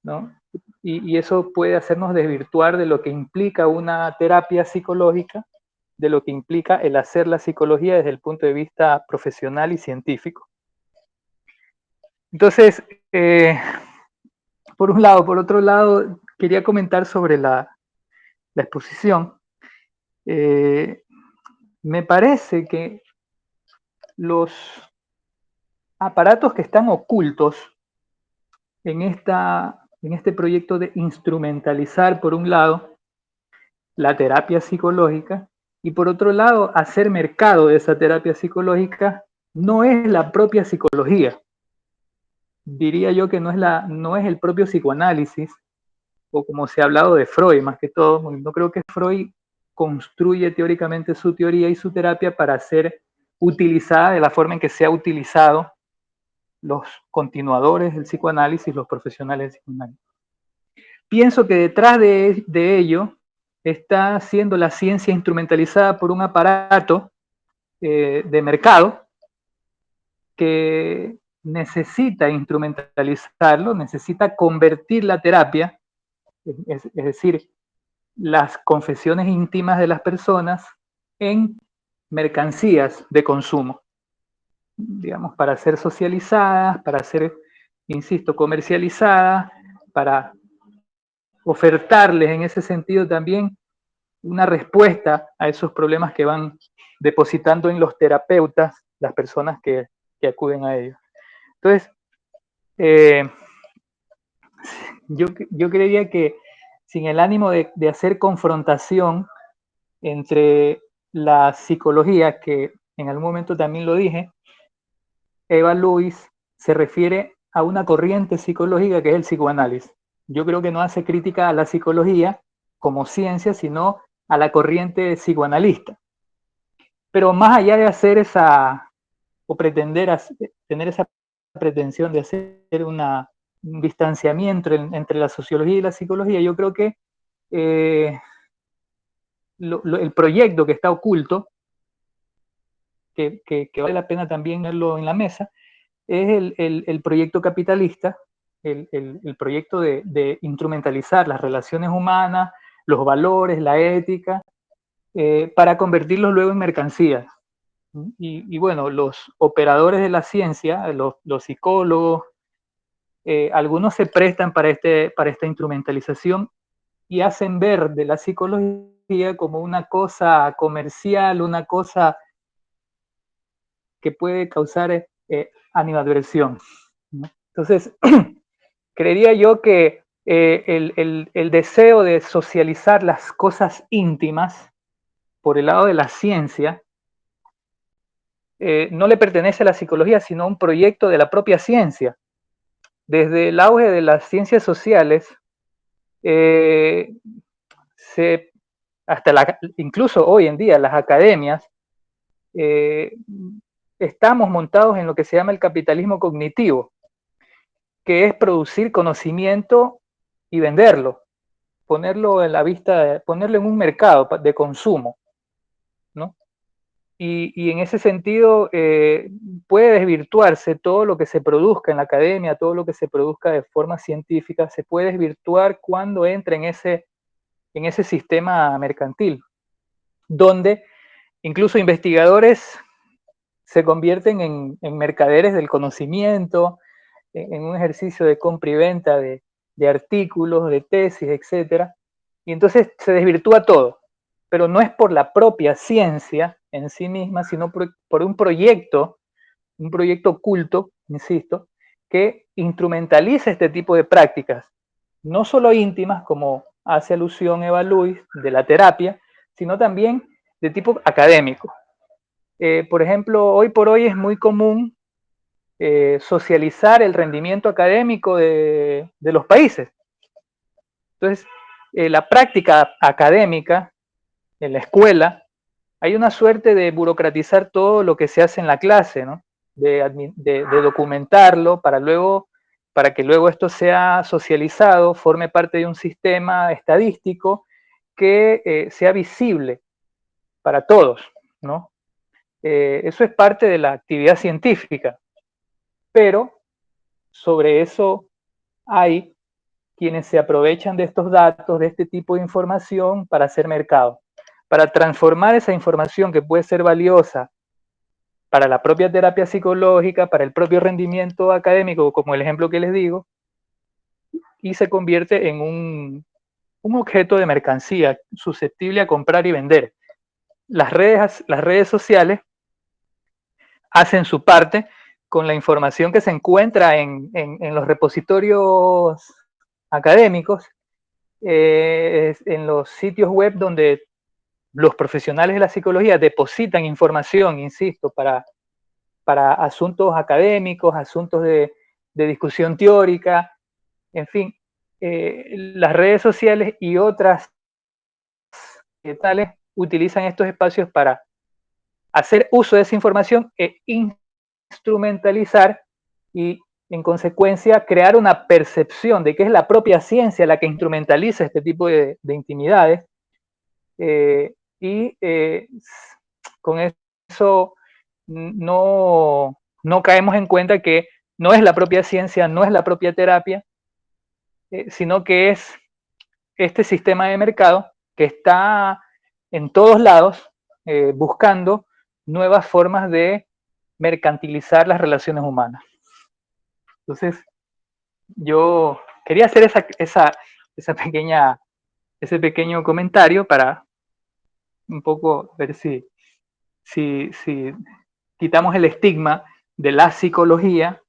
¿no? Y eso puede hacernos desvirtuar de lo que implica una terapia psicológica, de lo que implica el hacer la psicología desde el punto de vista profesional y científico. Entonces, por un lado. Por otro lado, quería comentar sobre la exposición. Me parece que los aparatos que están ocultos en este proyecto de instrumentalizar, por un lado, la terapia psicológica, y por otro lado, hacer mercado de esa terapia psicológica, no es la propia psicología. Diría yo que no es el propio psicoanálisis, o como se ha hablado de Freud, más que todo. No creo que Freud construye teóricamente su teoría y su terapia para ser utilizada de la forma en que se ha utilizado los continuadores del psicoanálisis, los profesionales del psicoanálisis. Pienso que detrás de ello está siendo la ciencia instrumentalizada por un aparato de mercado que necesita instrumentalizarlo, necesita convertir la terapia, es decir, las confesiones íntimas de las personas, en mercancías de consumo, digamos, para ser socializadas, para ser, insisto, comercializadas, para ofertarles en ese sentido también una respuesta a esos problemas que van depositando en los terapeutas las personas que acuden a ellos. Entonces, yo creería que, sin el ánimo de hacer confrontación entre la psicología, que en algún momento también lo dije, Eva Lewis se refiere a una corriente psicológica que es el psicoanálisis. Yo creo que no hace crítica a la psicología como ciencia, sino a la corriente psicoanalista. Pero más allá de hacer o pretender tener esa pretensión de hacer un distanciamiento entre la sociología y la psicología, yo creo que el proyecto que está oculto, que vale la pena también verlo en la mesa, es el proyecto capitalista, el proyecto de instrumentalizar las relaciones humanas, los valores, la ética, para convertirlos luego en mercancías. Y bueno, los operadores de la ciencia, los psicólogos, algunos se prestan para esta instrumentalización y hacen ver de la psicología como una cosa comercial, una cosa que puede causar animadversión, ¿no? Entonces, creería yo que el deseo de socializar las cosas íntimas por el lado de la ciencia no le pertenece a la psicología, sino a un proyecto de la propia ciencia. Desde el auge de las ciencias sociales, incluso hoy en día las academias, estamos montados en lo que se llama el capitalismo cognitivo, que es producir conocimiento y venderlo, ponerlo en la vista, ponerlo en un mercado de consumo, ¿no? Y en ese sentido puede desvirtuarse todo lo que se produzca en la academia, todo lo que se produzca de forma científica, se puede desvirtuar cuando entra en ese sistema mercantil, donde incluso investigadores se convierten en mercaderes del conocimiento, en un ejercicio de compra y venta de artículos, de tesis, etc. Y entonces se desvirtúa todo, pero no es por la propia ciencia en sí misma, sino por un proyecto oculto, insisto, que instrumentaliza este tipo de prácticas, no solo íntimas, como hace alusión Eva Luis, de la terapia, sino también de tipo académico. Por ejemplo, hoy por hoy es muy común socializar el rendimiento académico de los países. Entonces, la práctica académica en la escuela, hay una suerte de burocratizar todo lo que se hace en la clase, ¿no? De documentarlo para que luego esto sea socializado, forme parte de un sistema estadístico que sea visible para todos, ¿no? Eso es parte de la actividad científica, pero sobre eso hay quienes se aprovechan de estos datos, de este tipo de información para hacer mercado, para transformar esa información que puede ser valiosa para la propia terapia psicológica, para el propio rendimiento académico, como el ejemplo que les digo, y se convierte en un objeto de mercancía susceptible a comprar y vender. Las redes sociales hacen su parte con la información que se encuentra en los repositorios académicos, en los sitios web donde los profesionales de la psicología depositan información, insisto, para asuntos académicos, asuntos de discusión teórica, en fin, las redes sociales y otras tales utilizan estos espacios para hacer uso de esa información e instrumentalizar y, en consecuencia, crear una percepción de que es la propia ciencia la que instrumentaliza este tipo de intimidades, con eso no caemos en cuenta que no es la propia ciencia, no es la propia terapia, sino que es este sistema de mercado que está en todos lados buscando nuevas formas de mercantilizar las relaciones humanas. Entonces, yo quería hacer ese pequeño comentario para un poco ver si quitamos el estigma de la psicología,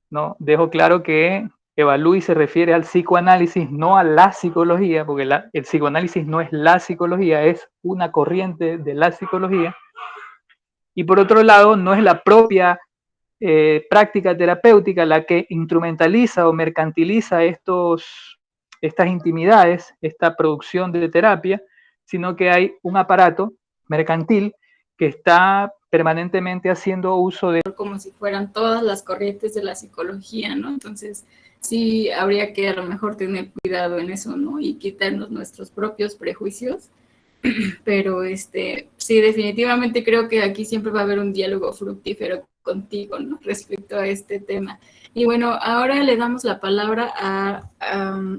¿no? Dejo claro que Eva Luis se refiere al psicoanálisis, no a la psicología, porque el psicoanálisis no es la psicología, es una corriente de la psicología. Y por otro lado, no es la propia práctica terapéutica la que instrumentaliza o mercantiliza estas intimidades, esta producción de terapia, sino que hay un aparato mercantil que está permanentemente haciendo uso de... Como si fueran todas las corrientes de la psicología, ¿no? Entonces, sí habría que a lo mejor tener cuidado en eso, ¿no? Y quitarnos nuestros propios prejuicios. Pero sí, definitivamente creo que aquí siempre va a haber un diálogo fructífero contigo, ¿no? Respecto a este tema. Y bueno, ahora le damos la palabra a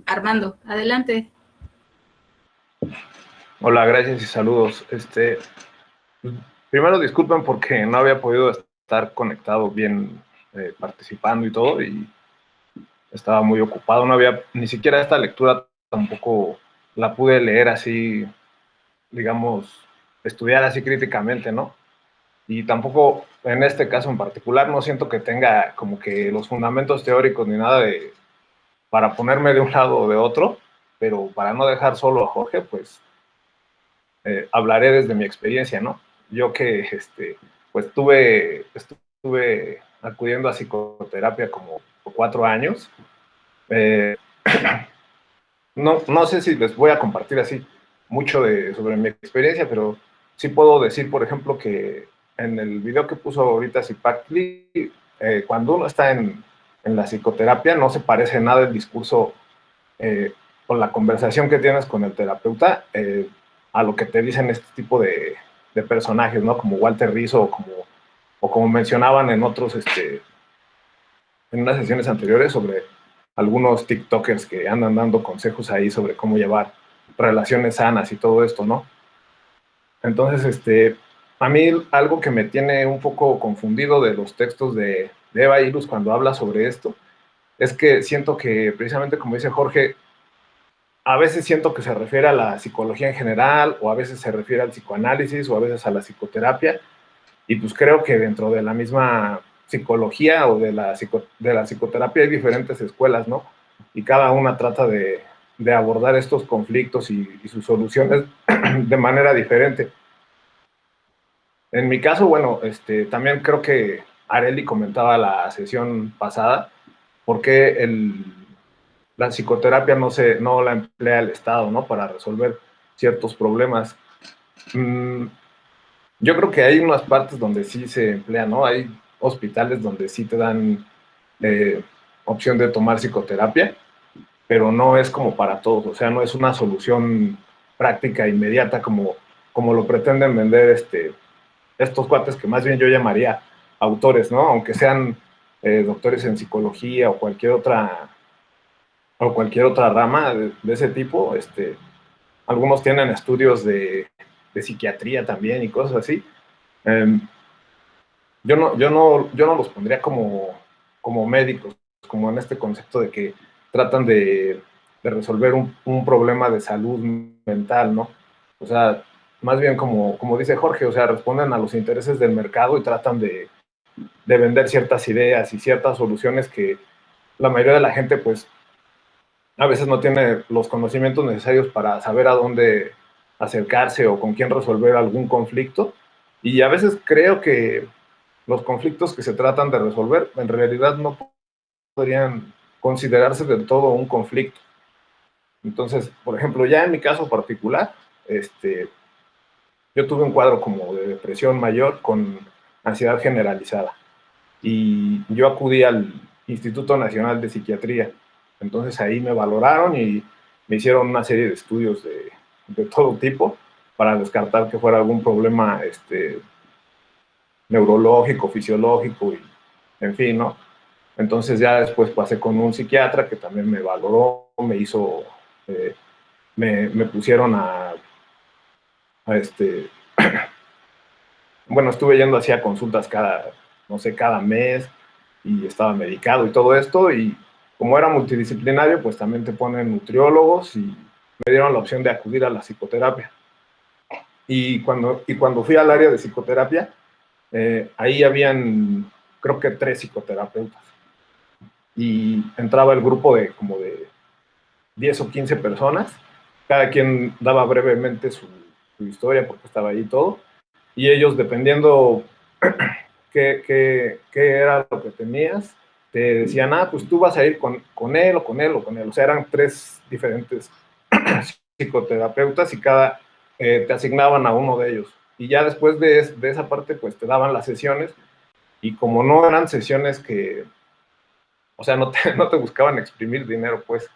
Armando. Adelante. Hola, gracias y saludos. Primero disculpen porque no había podido estar conectado bien, participando y todo, y estaba muy ocupado. No había, ni siquiera esta lectura tampoco la pude leer así, digamos, estudiar así críticamente, ¿no? Y tampoco, en este caso en particular, no siento que tenga como que los fundamentos teóricos ni nada para ponerme de un lado o de otro, pero para no dejar solo a Jorge, pues hablaré desde mi experiencia, ¿no? Yo que pues estuve acudiendo a psicoterapia como por 4 años. No sé si les voy a compartir así mucho sobre mi experiencia, pero sí puedo decir, por ejemplo, que en el video que puso ahorita Zipactli, cuando uno está en la psicoterapia, no se parece nada el discurso o la conversación que tienes con el terapeuta a lo que te dicen este tipo de personajes, ¿no? Como Walter Rizzo o como mencionaban en otros, en unas sesiones anteriores sobre algunos TikTokers que andan dando consejos ahí sobre cómo llevar relaciones sanas y todo esto, ¿no? Entonces, a mí algo que me tiene un poco confundido de los textos de Eva Ilus cuando habla sobre esto es que siento que, precisamente como dice Jorge, a veces siento que se refiere a la psicología en general, o a veces se refiere al psicoanálisis, o a veces a la psicoterapia, y pues creo que dentro de la misma psicología o de la psicoterapia hay diferentes escuelas, ¿no? Y cada una trata de abordar estos conflictos y sus soluciones de manera diferente. En mi caso, bueno, también creo que Areli comentaba la sesión pasada, porque la psicoterapia no la emplea el Estado, ¿no? Para resolver ciertos problemas. Yo creo que hay unas partes donde sí se emplea, ¿no? Hay hospitales donde sí te dan opción de tomar psicoterapia, pero no es como para todos, o sea, no es una solución práctica, inmediata, como lo pretenden vender estos cuates que más bien yo llamaría autores, ¿no? Aunque sean doctores en psicología o cualquier otra rama de ese tipo, algunos tienen estudios de psiquiatría también y cosas así. Yo no los pondría como médicos, como en este concepto de que tratan de resolver un problema de salud mental, ¿no? O sea, más bien como dice Jorge, o sea, responden a los intereses del mercado y tratan de vender ciertas ideas y ciertas soluciones que la mayoría de la gente, pues, a veces no tiene los conocimientos necesarios para saber a dónde acercarse o con quién resolver algún conflicto. Y a veces creo que los conflictos que se tratan de resolver en realidad no podrían considerarse del todo un conflicto. Entonces, por ejemplo, ya en mi caso particular, yo tuve un cuadro como de depresión mayor con ansiedad generalizada y yo acudí al Instituto Nacional de Psiquiatría. Entonces ahí me valoraron y me hicieron una serie de estudios de todo tipo para descartar que fuera algún problema neurológico, fisiológico, y en fin, ¿no? Entonces ya después pasé con un psiquiatra que también me valoró, me hizo, me pusieron a bueno, estuve yendo así a consultas cada mes, y estaba medicado y todo esto, y como era multidisciplinario, pues también te ponen nutriólogos, y me dieron la opción de acudir a la psicoterapia. Y cuando fui al área de psicoterapia, ahí habían, creo que 3 psicoterapeutas, y entraba el grupo de como de 10 o 15 personas, cada quien daba brevemente su historia, porque estaba ahí todo, y ellos, dependiendo qué era lo que tenías, te decían, pues tú vas a ir con él o con él o con él. O sea, eran 3 diferentes psicoterapeutas y te asignaban a uno de ellos. Y ya después de esa parte, pues te daban las sesiones, y como no eran sesiones que, o sea, no te buscaban exprimir dinero, pues,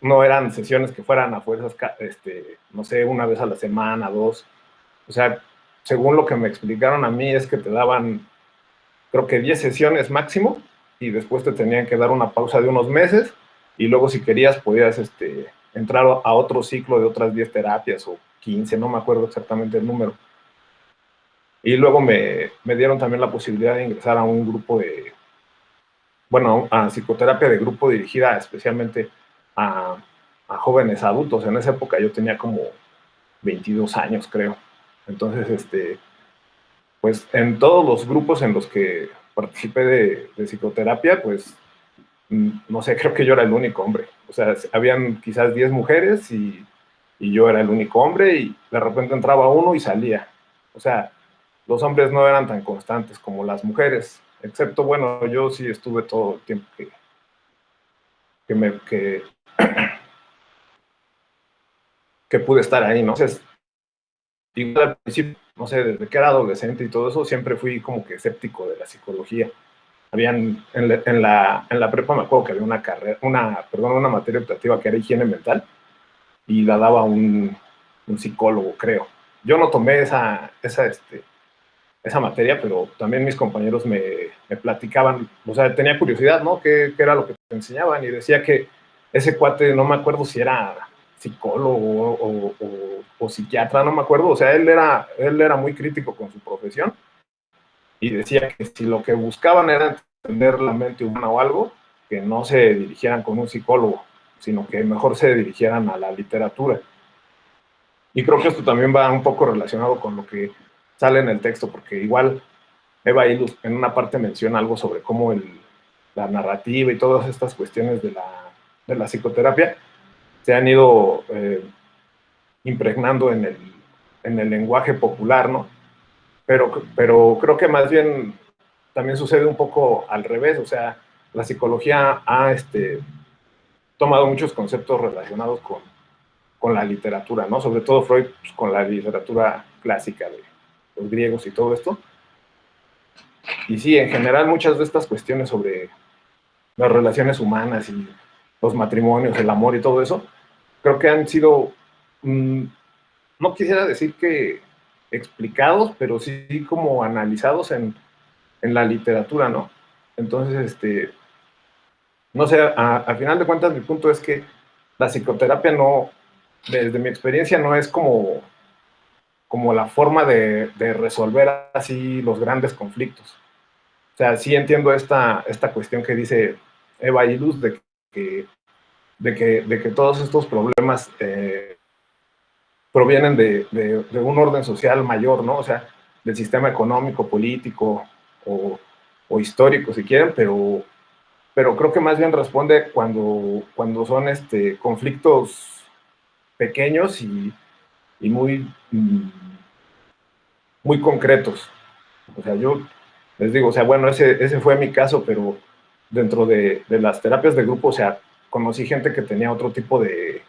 no eran sesiones que fueran a fuerzas, no sé, una vez a la semana, 2. O sea, según lo que me explicaron a mí, es que te daban, creo que 10 sesiones máximo, y después te tenían que dar una pausa de unos meses, y luego si querías podías entrar a otro ciclo de otras 10 terapias o 15, no me acuerdo exactamente el número. Y luego me dieron también la posibilidad de ingresar a un grupo a psicoterapia de grupo dirigida especialmente a jóvenes adultos. En esa época yo tenía como 22 años, creo. Entonces, pues en todos los grupos en los que participé de psicoterapia, pues, no sé, creo que yo era el único hombre. O sea, habían quizás 10 mujeres y yo era el único hombre, y de repente entraba uno y salía. O sea, los hombres no eran tan constantes como las mujeres, excepto, bueno, yo sí estuve todo el tiempo que pude estar ahí, ¿no? Entonces, igual al principio, no sé, desde que era adolescente y todo eso, siempre fui como que escéptico de la psicología. Habían, en la prepa me acuerdo que había una materia optativa que era higiene mental, y la daba un psicólogo, creo. Yo no tomé esa materia, pero también mis compañeros me platicaban, o sea, tenía curiosidad, ¿no? ¿Qué era lo que te enseñaban? Y decía que ese cuate, no me acuerdo si era psicólogo o psiquiatra, no me acuerdo, o sea, él era muy crítico con su profesión, y decía que si lo que buscaban era entender la mente humana o algo, que no se dirigieran con un psicólogo, sino que mejor se dirigieran a la literatura. Y creo que esto también va un poco relacionado con lo que sale en el texto, porque igual Eva Ilus en una parte menciona algo sobre cómo la narrativa y todas estas cuestiones de la psicoterapia se han ido impregnando en el lenguaje popular, ¿no? Pero creo que más bien también sucede un poco al revés, o sea, la psicología ha tomado muchos conceptos relacionados con la literatura, ¿no? Sobre todo Freud, pues, con la literatura clásica de los griegos y todo esto. Y sí, en general muchas de estas cuestiones sobre las relaciones humanas y los matrimonios, el amor y todo eso, creo que han sido, no quisiera decir que explicados, pero sí como analizados en la literatura, ¿no? Entonces, no sé, a final de cuentas mi punto es que la psicoterapia no, desde mi experiencia, no es como la forma de resolver así los grandes conflictos. O sea, sí entiendo esta cuestión que dice Eva Ilus que, de que todos estos problemas provienen de un orden social mayor, ¿no? O sea, del sistema económico, político o histórico, si quieren, pero creo que más bien responde cuando son conflictos pequeños y muy concretos. O sea, yo les digo, o sea, bueno, ese fue mi caso, pero dentro de las terapias de grupo, o sea, conocí gente que tenía otro tipo de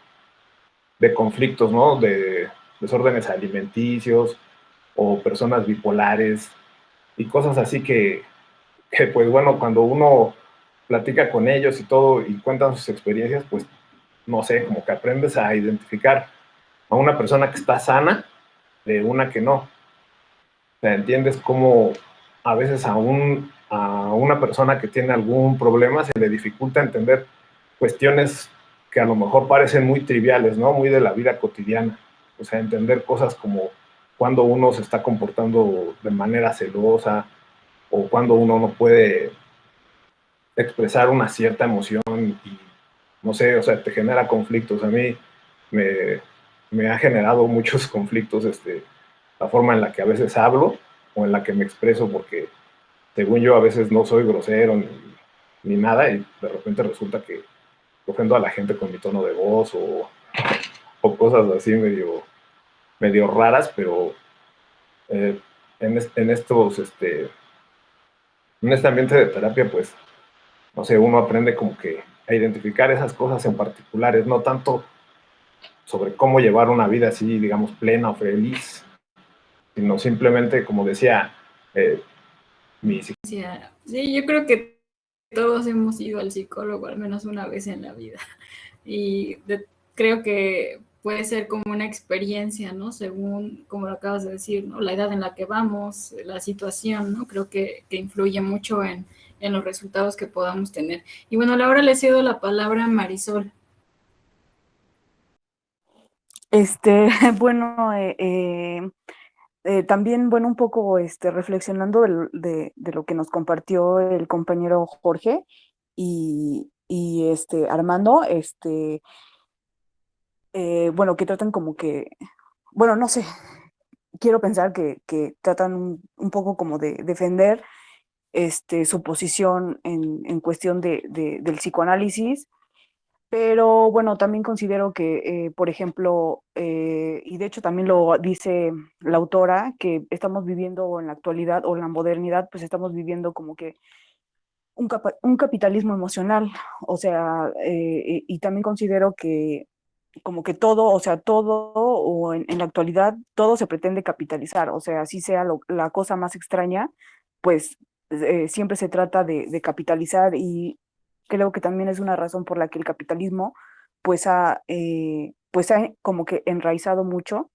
conflictos, ¿no? De desórdenes alimenticios o personas bipolares y cosas así que, pues bueno, cuando uno platica con ellos y todo y cuentan sus experiencias, pues no sé, como que aprendes a identificar a una persona que está sana de una que no. O sea, entiendes cómo a veces a una persona que tiene algún problema se le dificulta entender cuestiones que a lo mejor parecen muy triviales, ¿no? Muy de la vida cotidiana. O sea, entender cosas como cuando uno se está comportando de manera celosa o cuando uno no puede expresar una cierta emoción y, no sé, o sea, te genera conflictos. A mí me ha generado muchos conflictos la forma en la que a veces hablo o en la que me expreso, porque según yo a veces no soy grosero ni nada, y de repente resulta que ofendo a la gente con mi tono de voz o cosas así medio raras, pero en este ambiente de terapia, pues, no sé, uno aprende como que a identificar esas cosas en particulares, no tanto sobre cómo llevar una vida así, digamos, plena o feliz, sino simplemente, como decía mi psicólogo. Sí, yo creo que todos hemos ido al psicólogo al menos una vez en la vida y creo que puede ser como una experiencia, ¿no? Según, como lo acabas de decir, ¿no? La edad en la que vamos, la situación, ¿no? Creo que influye mucho en los resultados que podamos tener. Y bueno, ahora le cedo la palabra a Marisol. Bueno, también, bueno, un poco reflexionando de lo que nos compartió el compañero Jorge y Armando, bueno, que tratan como que, bueno, no sé, quiero pensar que tratan un poco como de defender su posición en cuestión del psicoanálisis, Pero bueno, también considero que, por ejemplo, y de hecho también lo dice la autora, que estamos viviendo en la actualidad o en la modernidad, pues estamos viviendo como que un capitalismo emocional. O sea, y también considero que como que todo, o sea, todo, o en la actualidad, todo se pretende capitalizar. O sea, así sea la cosa más extraña, pues siempre se trata de capitalizar, y creo que también es una razón por la que el capitalismo pues ha como que enraizado mucho.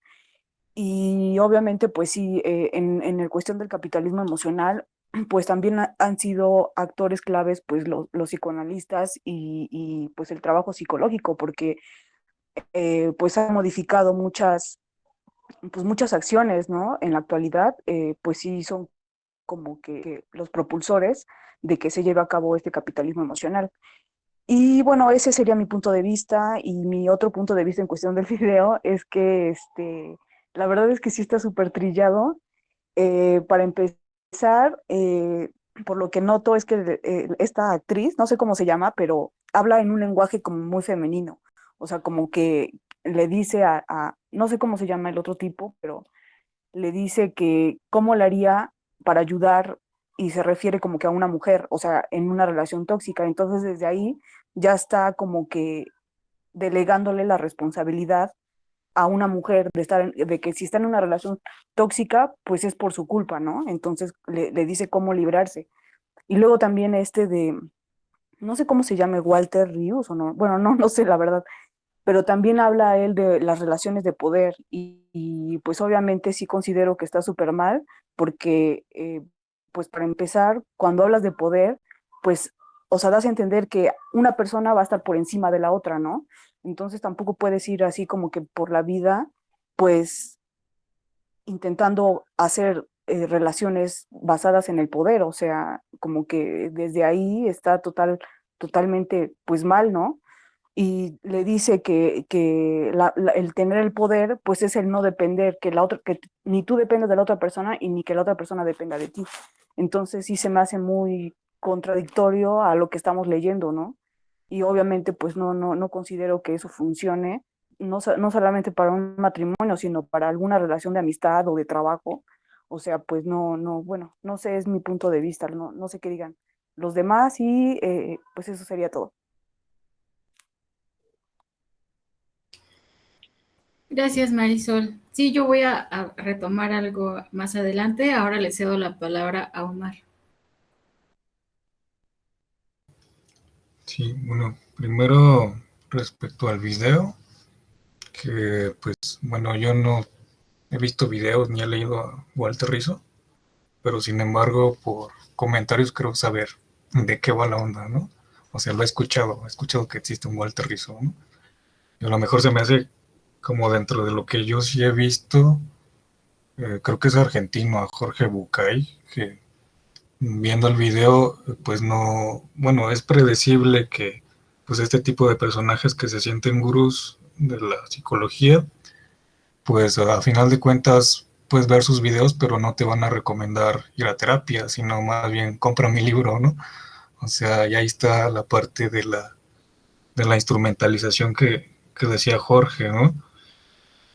Y obviamente, pues sí, en el cuestión del capitalismo emocional, pues también han sido actores claves, pues los psicoanalistas y pues el trabajo psicológico, porque pues ha modificado pues muchas acciones, ¿no? En la actualidad, pues sí son como que los propulsores de que se lleve a cabo este capitalismo emocional. Y bueno, ese sería mi punto de vista, y mi otro punto de vista en cuestión del video es que la verdad es que sí está súper trillado. Para empezar, por lo que noto es que esta actriz, no sé cómo se llama, pero habla en un lenguaje como muy femenino. O sea, como que le dice no sé cómo se llama el otro tipo, pero le dice que cómo le haría para ayudar, y se refiere como que a una mujer, o sea, en una relación tóxica. Entonces desde ahí ya está como que delegándole la responsabilidad a una mujer de que si está en una relación tóxica, pues es por su culpa, ¿no? Entonces le dice cómo librarse. Y luego también no sé cómo se llame, Walter Rius o no, bueno, no sé la verdad, pero también habla él de las relaciones de poder, y pues obviamente sí considero que está súper mal, porque pues para empezar, cuando hablas de poder, pues, o sea, das a entender que una persona va a estar por encima de la otra, ¿no? Entonces tampoco puedes ir así como que por la vida, pues intentando hacer relaciones basadas en el poder. O sea, como que desde ahí está totalmente pues mal, ¿no? Y le dice que el tener el poder, pues es el no depender, que ni tú dependes de la otra persona y ni que la otra persona dependa de ti. Entonces sí se me hace muy contradictorio a lo que estamos leyendo, ¿no? Y obviamente pues no considero que eso funcione, no solamente para un matrimonio, sino para alguna relación de amistad o de trabajo. O sea, pues bueno, no sé, es mi punto de vista, no sé qué digan los demás, y pues eso sería todo. Gracias, Marisol. Sí, yo voy a retomar algo más adelante. Ahora le cedo la palabra a Omar. Sí, bueno, primero respecto al video, que pues bueno, yo no he visto videos ni he leído a Walter Rizzo, pero sin embargo por comentarios creo saber de qué va la onda, ¿no? O sea, lo he escuchado que existe un Walter Rizzo, ¿no? Y a lo mejor se me hace como dentro de lo que yo sí he visto, creo que es argentino, a Jorge Bucay, que viendo el video, pues no, bueno, es predecible que pues este tipo de personajes que se sienten gurús de la psicología, pues a final de cuentas puedes ver sus videos, pero no te van a recomendar ir a terapia, sino más bien compra mi libro, ¿no? O sea, y ahí está la parte de la instrumentalización que decía Jorge, ¿no?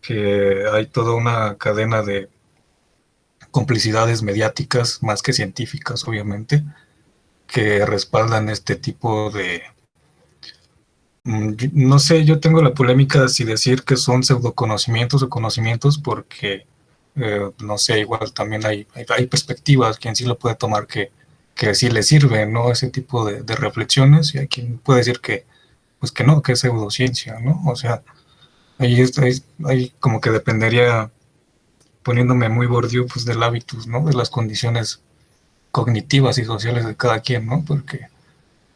Que hay toda una cadena de complicidades mediáticas, más que científicas, obviamente, que respaldan este tipo de... No sé, yo tengo la polémica de si decir que son pseudoconocimientos o conocimientos porque, no sé, igual también hay perspectivas, quien sí lo puede tomar que sí le sirve, ¿no? Ese tipo de reflexiones, y hay quien puede decir que, pues que no, que es pseudociencia, ¿no? O sea, ahí como que dependería, poniéndome muy bordio, pues del hábitus, ¿no? De las condiciones cognitivas y sociales de cada quien, ¿no? Porque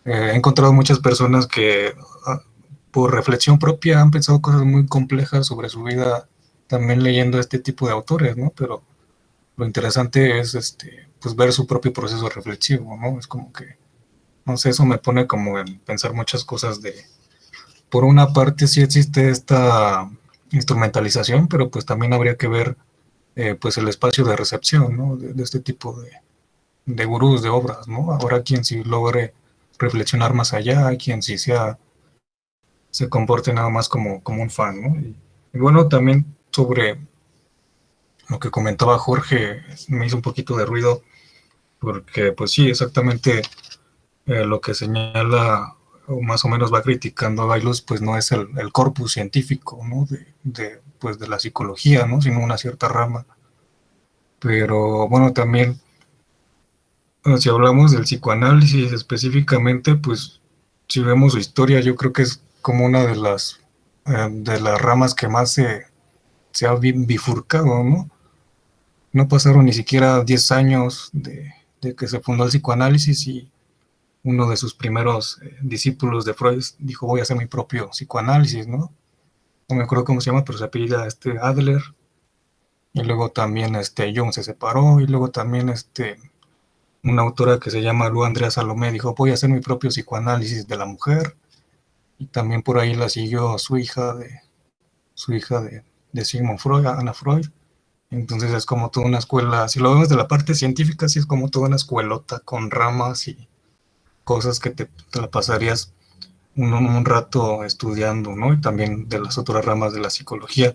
he encontrado muchas personas que por reflexión propia han pensado cosas muy complejas sobre su vida también leyendo este tipo de autores, ¿no? Pero lo interesante es pues ver su propio proceso reflexivo, ¿no? Es como que, no sé, eso me pone como en pensar muchas cosas por una parte sí existe esta instrumentalización, pero pues también habría que ver pues el espacio de recepción, ¿no? De este tipo de gurús, de obras, ¿no? Ahora quien sí logre reflexionar más allá, quien sí sea se comporte nada más como un fan, ¿no? Y bueno, también sobre lo que comentaba Jorge, me hizo un poquito de ruido, porque pues sí, exactamente lo que señala o más o menos va criticando a Bailos, pues no es el corpus científico, ¿no? Pues de la psicología, ¿no? Sino una cierta rama. Pero bueno, también, si hablamos del psicoanálisis específicamente, pues si vemos su historia, yo creo que es como una de las ramas que más se ha bifurcado, ¿no? No pasaron ni siquiera 10 años de que se fundó el psicoanálisis y uno de sus primeros discípulos de Freud dijo, voy a hacer mi propio psicoanálisis, ¿no? No me acuerdo cómo se llama, pero se apellida Adler. Y luego también Jung se separó y luego también una autora que se llama Lu Andrea Salomé dijo, voy a hacer mi propio psicoanálisis de la mujer. Y también por ahí la siguió su hija de Sigmund Freud, Ana Freud. Entonces es como toda una escuela, si lo vemos de la parte científica, sí es como toda una escuelota con ramas y cosas que te la pasarías un rato estudiando, ¿no? Y también de las otras ramas de la psicología.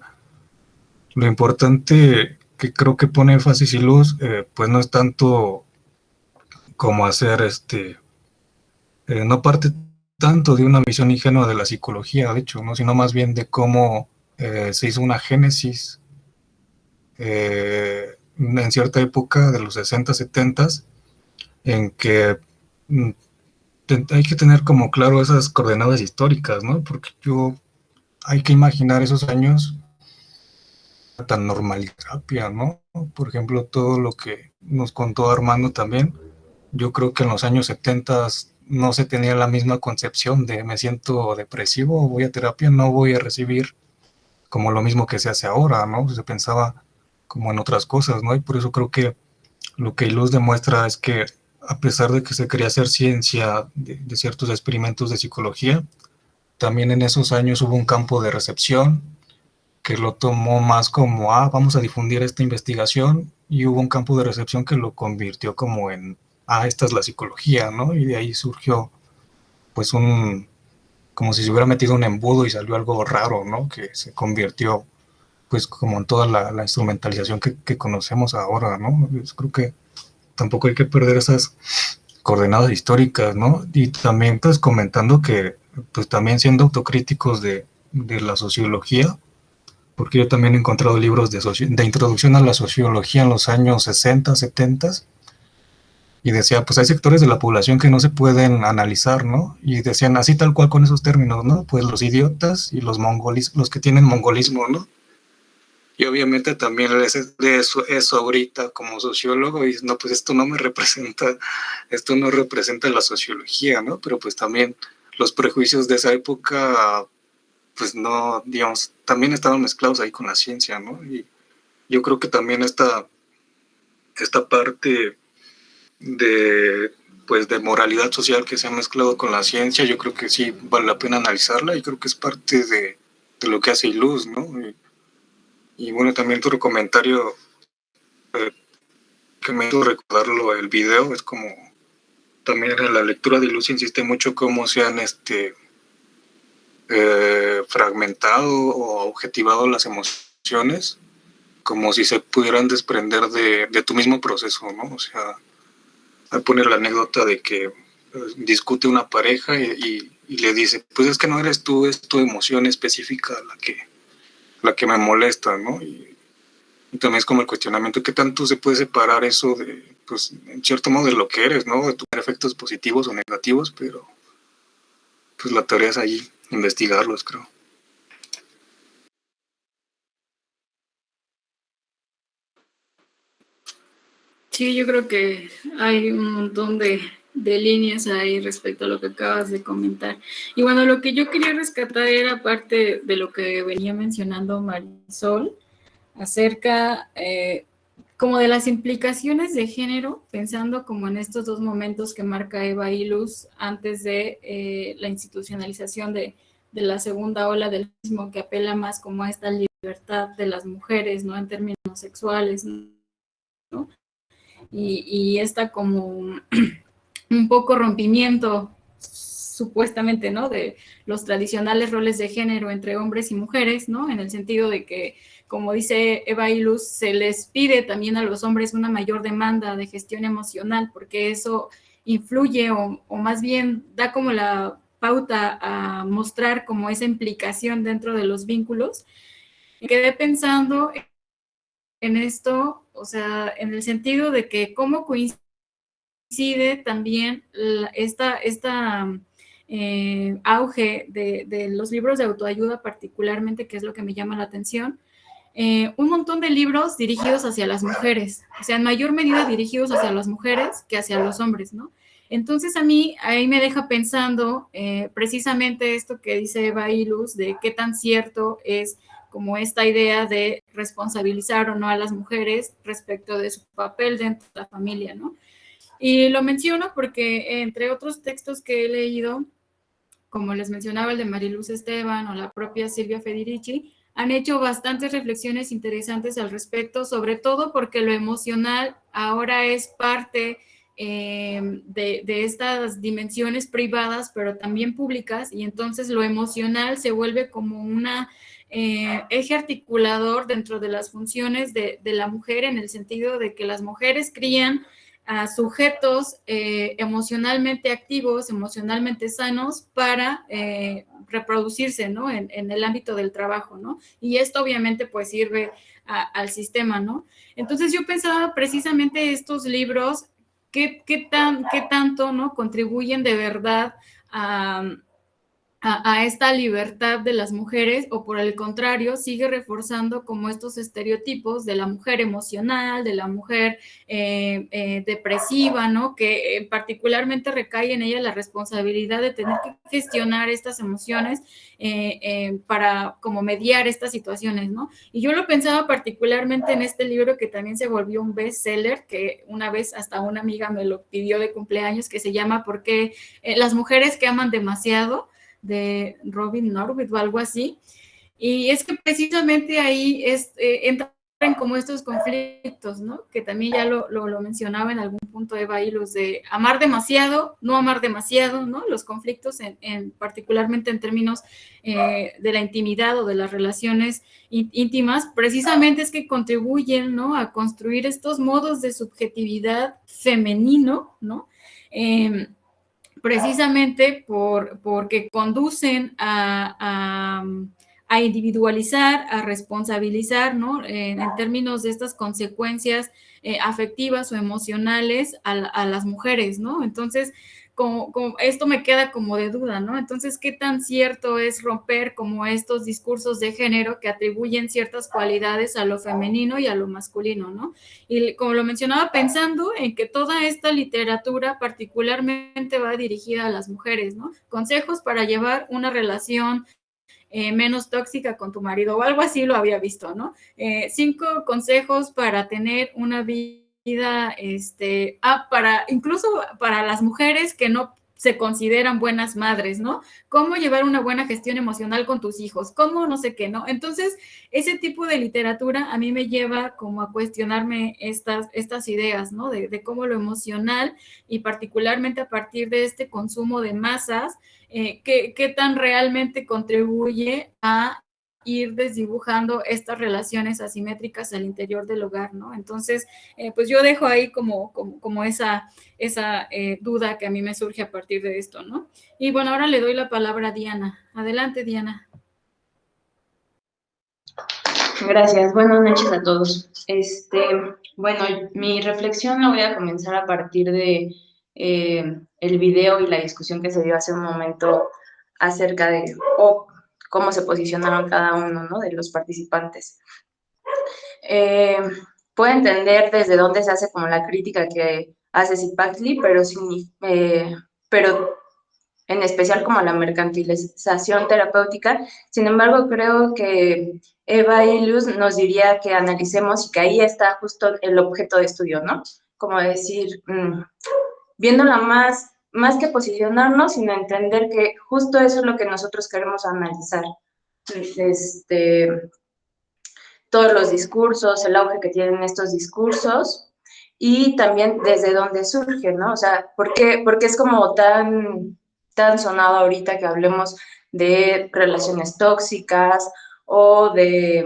Lo importante que creo que pone énfasis y luz, pues no es tanto como hacer no parte tanto de una visión ingenua de la psicología, de hecho, ¿no? Sino más bien de cómo se hizo una génesis en cierta época de los 60, 70, en que hay que tener como claro esas coordenadas históricas, ¿no? Porque hay que imaginar esos años tan normalización, ¿no? Por ejemplo, todo lo que nos contó Armando también, yo creo que en los años 70 no se tenía la misma concepción de me siento depresivo, voy a terapia, no voy a recibir como lo mismo que se hace ahora, ¿no? Se pensaba como en otras cosas, ¿no? Y por eso creo que lo que Iluz demuestra es que a pesar de que se quería hacer ciencia de ciertos experimentos de psicología, también en esos años hubo un campo de recepción que lo tomó más como, vamos a difundir esta investigación, y hubo un campo de recepción que lo convirtió como en, esta es la psicología, ¿no? Y de ahí surgió, pues, como si se hubiera metido un embudo y salió algo raro, ¿no? Que se convirtió, pues, como en toda la instrumentalización que conocemos ahora, ¿no? Yo creo que tampoco hay que perder esas coordenadas históricas, ¿no? Y también, pues, comentando que, pues, también siendo autocríticos de la sociología, porque yo también he encontrado libros de introducción a la sociología en los años 60, 70, y decía, pues hay sectores de la población que no se pueden analizar, ¿no? Y decían así tal cual con esos términos, ¿no? Pues los idiotas y los que tienen mongolismo, ¿no? Y obviamente también de eso ahorita como sociólogo, y no, pues esto no representa la sociología, ¿no? Pero pues también los prejuicios de esa época, pues no, digamos, también estaban mezclados ahí con la ciencia, ¿no? Y yo creo que también esta parte pues de moralidad social que se ha mezclado con la ciencia, yo creo que sí vale la pena analizarla, y creo que es parte de lo que hace Iluz, ¿no? Y bueno, también tu comentario que me hizo recordarlo, el video, es como también en la lectura de Iluz insiste mucho cómo se han fragmentado o objetivado las emociones, como si se pudieran desprender de tu mismo proceso, ¿no? O sea, hay poner la anécdota de que discute una pareja y le dice, pues es que no eres tú, es tu emoción específica la que me molesta, ¿no? Y también es como el cuestionamiento, ¿qué tanto se puede separar eso de, pues, en cierto modo de lo que eres, ¿no? De tus efectos positivos o negativos, pero pues la tarea es allí, investigarlos, creo. Sí, yo creo que hay un montón de líneas ahí respecto a lo que acabas de comentar. Y bueno, lo que yo quería rescatar era parte de lo que venía mencionando Marisol acerca como de las implicaciones de género, pensando como en estos dos momentos que marca Eva Iluz antes de la institucionalización de la segunda ola del feminismo, que apela más como a esta libertad de las mujeres, ¿no? En términos sexuales, ¿no? Y esta como un poco rompimiento supuestamente, ¿no? De los tradicionales roles de género entre hombres y mujeres, ¿no? En el sentido de que, como dice Eva Iluz, se les pide también a los hombres una mayor demanda de gestión emocional, porque eso influye o más bien da como la pauta a mostrar como esa implicación dentro de los vínculos. Y quedé pensando en esto, o sea, en el sentido de que cómo coincide también esta auge de los libros de autoayuda particularmente, que es lo que me llama la atención, un montón de libros dirigidos hacia las mujeres, o sea, en mayor medida dirigidos hacia las mujeres que hacia los hombres, ¿no? Entonces a mí ahí me deja pensando precisamente esto que dice Eva Iluz, de qué tan cierto es como esta idea de responsabilizar o no a las mujeres respecto de su papel dentro de la familia, ¿no? Y lo menciono porque entre otros textos que he leído, como les mencionaba el de Mariluz Esteban o la propia Silvia Federici, han hecho bastantes reflexiones interesantes al respecto, sobre todo porque lo emocional ahora es parte de estas dimensiones privadas, pero también públicas, y entonces lo emocional se vuelve como una eje articulador dentro de las funciones de la mujer, en el sentido de que las mujeres crían a sujetos emocionalmente activos, emocionalmente sanos para reproducirse, ¿no? En el ámbito del trabajo, ¿no? Y esto obviamente pues sirve al sistema, ¿no? Entonces yo pensaba precisamente estos libros, qué tanto, ¿no? Contribuyen de verdad a esta libertad de las mujeres, o por el contrario, sigue reforzando como estos estereotipos de la mujer emocional, de la mujer depresiva, ¿no? Que particularmente recae en ella la responsabilidad de tener que gestionar estas emociones para como mediar estas situaciones, ¿no? Y yo lo pensaba particularmente en este libro que también se volvió un bestseller, que una vez hasta una amiga me lo pidió de cumpleaños, que se llama ¿Por qué las mujeres que aman demasiado?, de Robin Norwood o algo así. Y es que precisamente ahí entran como estos conflictos, ¿no? Que también ya lo mencionaba en algún punto Eva Iluz, de amar demasiado, no amar demasiado, ¿no? Los conflictos particularmente en términos de la intimidad o de las relaciones íntimas, precisamente es que contribuyen, ¿no? A construir estos modos de subjetividad femenino, ¿no? Precisamente porque conducen a individualizar, a responsabilizar, ¿no? En términos de estas consecuencias afectivas o emocionales a las mujeres, ¿no? Entonces, como esto me queda como de duda, ¿no? Entonces, ¿qué tan cierto es romper como estos discursos de género que atribuyen ciertas cualidades a lo femenino y a lo masculino, ¿no? Y como lo mencionaba, pensando en que toda esta literatura particularmente va dirigida a las mujeres, ¿no? Consejos para llevar una relación menos tóxica con tu marido, o algo así lo había visto, ¿no? 5 consejos para tener una vida, incluso para las mujeres que no se consideran buenas madres, ¿no? Cómo llevar una buena gestión emocional con tus hijos, cómo no sé qué, ¿no? Entonces, ese tipo de literatura a mí me lleva como a cuestionarme estas ideas, ¿no? De cómo lo emocional, y particularmente a partir de este consumo de masas, qué tan realmente contribuye a ir desdibujando estas relaciones asimétricas al interior del hogar, ¿no? Entonces, pues yo dejo ahí como esa duda que a mí me surge a partir de esto, ¿no? Y bueno, ahora le doy la palabra a Diana. Adelante, Diana. Gracias, buenas noches a todos. Bueno, mi reflexión la voy a comenzar a partir de el video y la discusión que se dio hace un momento acerca de cómo se posicionaron cada uno, ¿no?, de los participantes. Puedo entender desde dónde se hace como la crítica que hace Zipacli, pero en especial como la mercantilización terapéutica. Sin embargo, creo que Eva Iluz nos diría que analicemos, y que ahí está justo el objeto de estudio, ¿no? Como decir, viéndola más que posicionarnos, sino entender que justo eso es lo que nosotros queremos analizar. Todos los discursos, el auge que tienen estos discursos, y también desde dónde surge, ¿no? O sea, ¿por qué es como tan tan sonado ahorita que hablemos de relaciones tóxicas o de,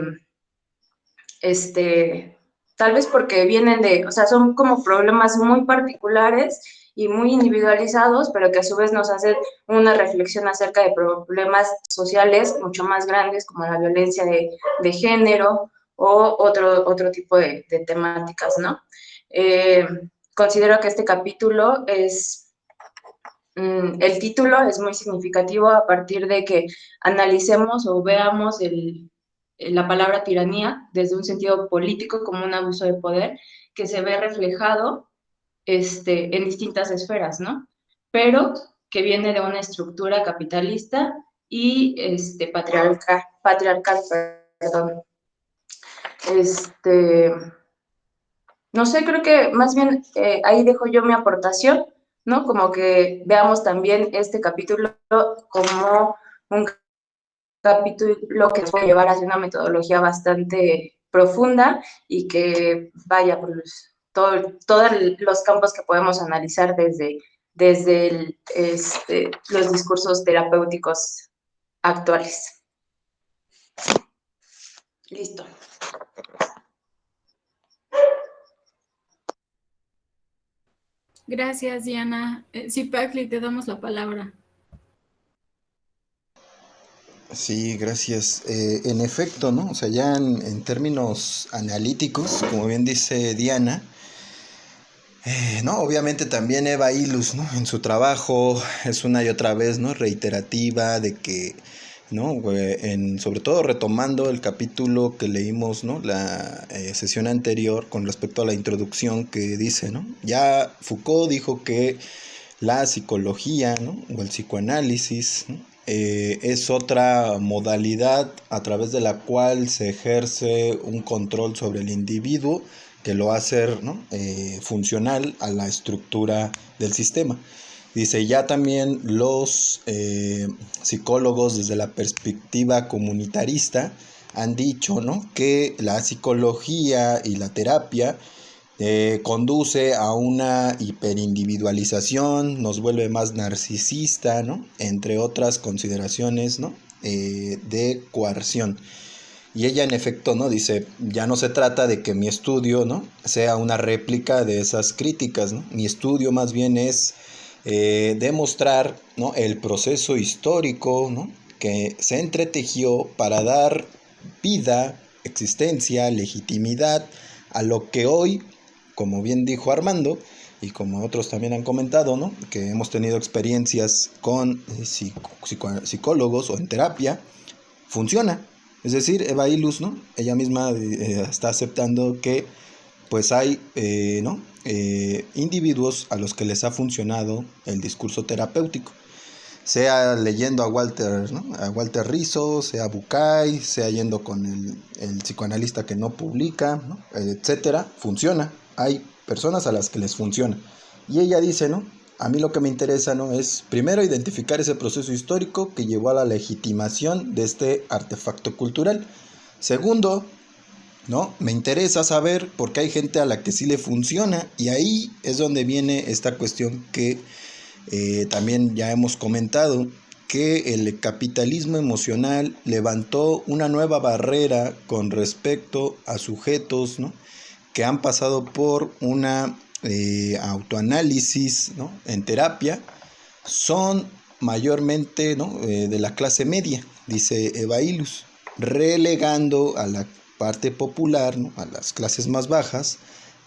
tal vez porque vienen de, o sea, son como problemas muy particulares y muy individualizados, pero que a su vez nos hacen una reflexión acerca de problemas sociales mucho más grandes, como la violencia de género o otro tipo de temáticas, ¿no? Considero que este capítulo el título es muy significativo a partir de que analicemos o veamos la palabra tiranía desde un sentido político como un abuso de poder que se ve reflejado en distintas esferas, ¿no? Pero que viene de una estructura capitalista y patriarcal, perdón. No sé, creo que más bien ahí dejo yo mi aportación, ¿no? Como que veamos también este capítulo como un capítulo que nos puede llevar hacia una metodología bastante profunda y que vaya por todos los campos que podemos analizar desde los discursos terapéuticos actuales. Listo. Gracias, Diana. Zipacli, te damos la palabra. Sí, gracias. En efecto, ¿no? O sea, ya en términos analíticos, como bien dice Diana, no, obviamente también Eva Ilus, ¿no? En su trabajo es una y otra vez, ¿no? Reiterativa de que, ¿no? Sobre todo retomando el capítulo que leímos, ¿no? La sesión anterior con respecto a la introducción que dice, ¿no? Ya Foucault dijo que la psicología, ¿no? O el psicoanálisis, ¿no? Es otra modalidad a través de la cual se ejerce un control sobre el individuo que lo hace, ¿no? Funcional a la estructura del sistema. Dice, ya también los psicólogos desde la perspectiva comunitarista han dicho, ¿no? Que la psicología y la terapia conduce a una hiperindividualización, nos vuelve más narcisista, ¿no? Entre otras consideraciones, ¿no? De coerción. Y ella en efecto, ¿no? Dice, ya no se trata de que mi estudio, ¿no? sea una réplica de esas críticas, ¿no? Mi estudio más bien es demostrar, ¿no? el proceso histórico, ¿no? que se entretejió para dar vida, existencia, legitimidad a lo que hoy, como bien dijo Armando, y como otros también han comentado, ¿no? que hemos tenido experiencias con psicólogos o en terapia, funciona. Es decir, Eva Ilus, ¿no? ella misma está aceptando que pues hay ¿no? Individuos a los que les ha funcionado el discurso terapéutico. Sea leyendo a Walter, ¿no? a Walter Rizzo, sea Bucay, sea yendo con el psicoanalista que no publica, ¿no? etcétera, funciona. Hay personas a las que les funciona. Y ella dice, ¿no? A mí lo que me interesa, ¿no? es primero identificar ese proceso histórico que llevó a la legitimación de este artefacto cultural. Segundo, ¿no? me interesa saber por qué hay gente a la que sí le funciona, y ahí es donde viene esta cuestión que también ya hemos comentado, que el capitalismo emocional levantó una nueva barrera con respecto a sujetos, ¿no? que han pasado por una autoanálisis, ¿no? en terapia, son mayormente, ¿no? de la clase media, dice Eva Ilus, relegando a la parte popular, ¿no? a las clases más bajas,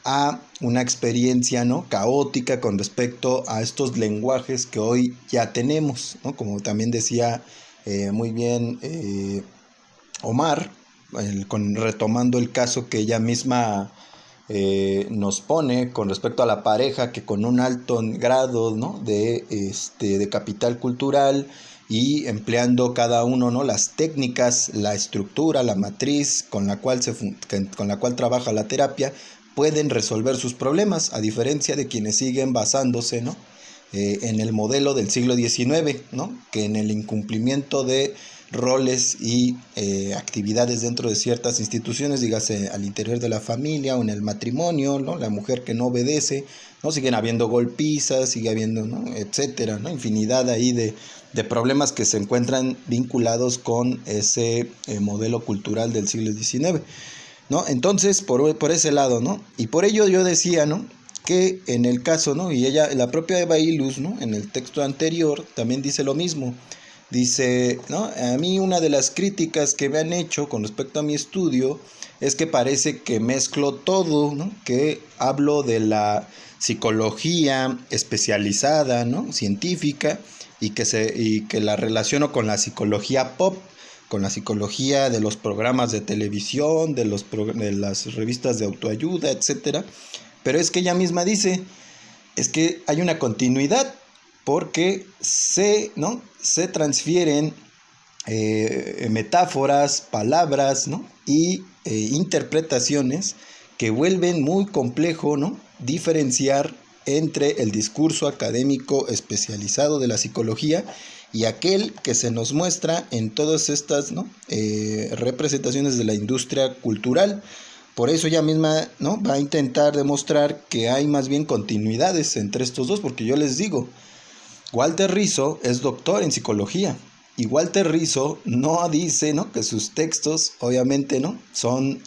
a una experiencia, ¿no? caótica con respecto a estos lenguajes que hoy ya tenemos, ¿no? como también decía muy bien Omar, retomando el caso que ella misma nos pone con respecto a la pareja que con un alto grado, ¿no? de capital cultural y empleando cada uno, ¿no? las técnicas, la estructura, la matriz con la cual trabaja la terapia, pueden resolver sus problemas, a diferencia de quienes siguen basándose, ¿no? en el modelo del siglo XIX, ¿no? que en el incumplimiento de roles y actividades dentro de ciertas instituciones, dígase al interior de la familia o en el matrimonio, ¿no? La mujer que no obedece, ¿no? Siguen habiendo golpizas, sigue habiendo, ¿no? Etcétera, ¿no? Infinidad ahí de problemas que se encuentran vinculados con ese modelo cultural del siglo XIX, ¿no? Entonces, por ese lado, ¿no? Y por ello yo decía, ¿no? Que en el caso, ¿no? Y ella, la propia Eva Illouz, ¿no? En el texto anterior también dice lo mismo. Dice, ¿no? A mí una de las críticas que me han hecho con respecto a mi estudio es que parece que mezclo todo, ¿no? Que hablo de la psicología especializada, ¿no? Científica, y que la relaciono con la psicología pop, con la psicología de los programas de televisión, de las revistas de autoayuda, etcétera. Pero es que ella misma dice, es que hay una continuidad, porque se transfieren metáforas, palabras, ¿no? Y interpretaciones que vuelven muy complejo, ¿no? Diferenciar entre el discurso académico especializado de la psicología y aquel que se nos muestra en todas estas, ¿no? Representaciones de la industria cultural. Por eso ella misma, ¿no? Va a intentar demostrar que hay más bien continuidades entre estos dos, porque yo les digo, Walter Rizzo es doctor en psicología, y Walter Rizzo no dice, ¿no? Que sus textos, obviamente, ¿no? Son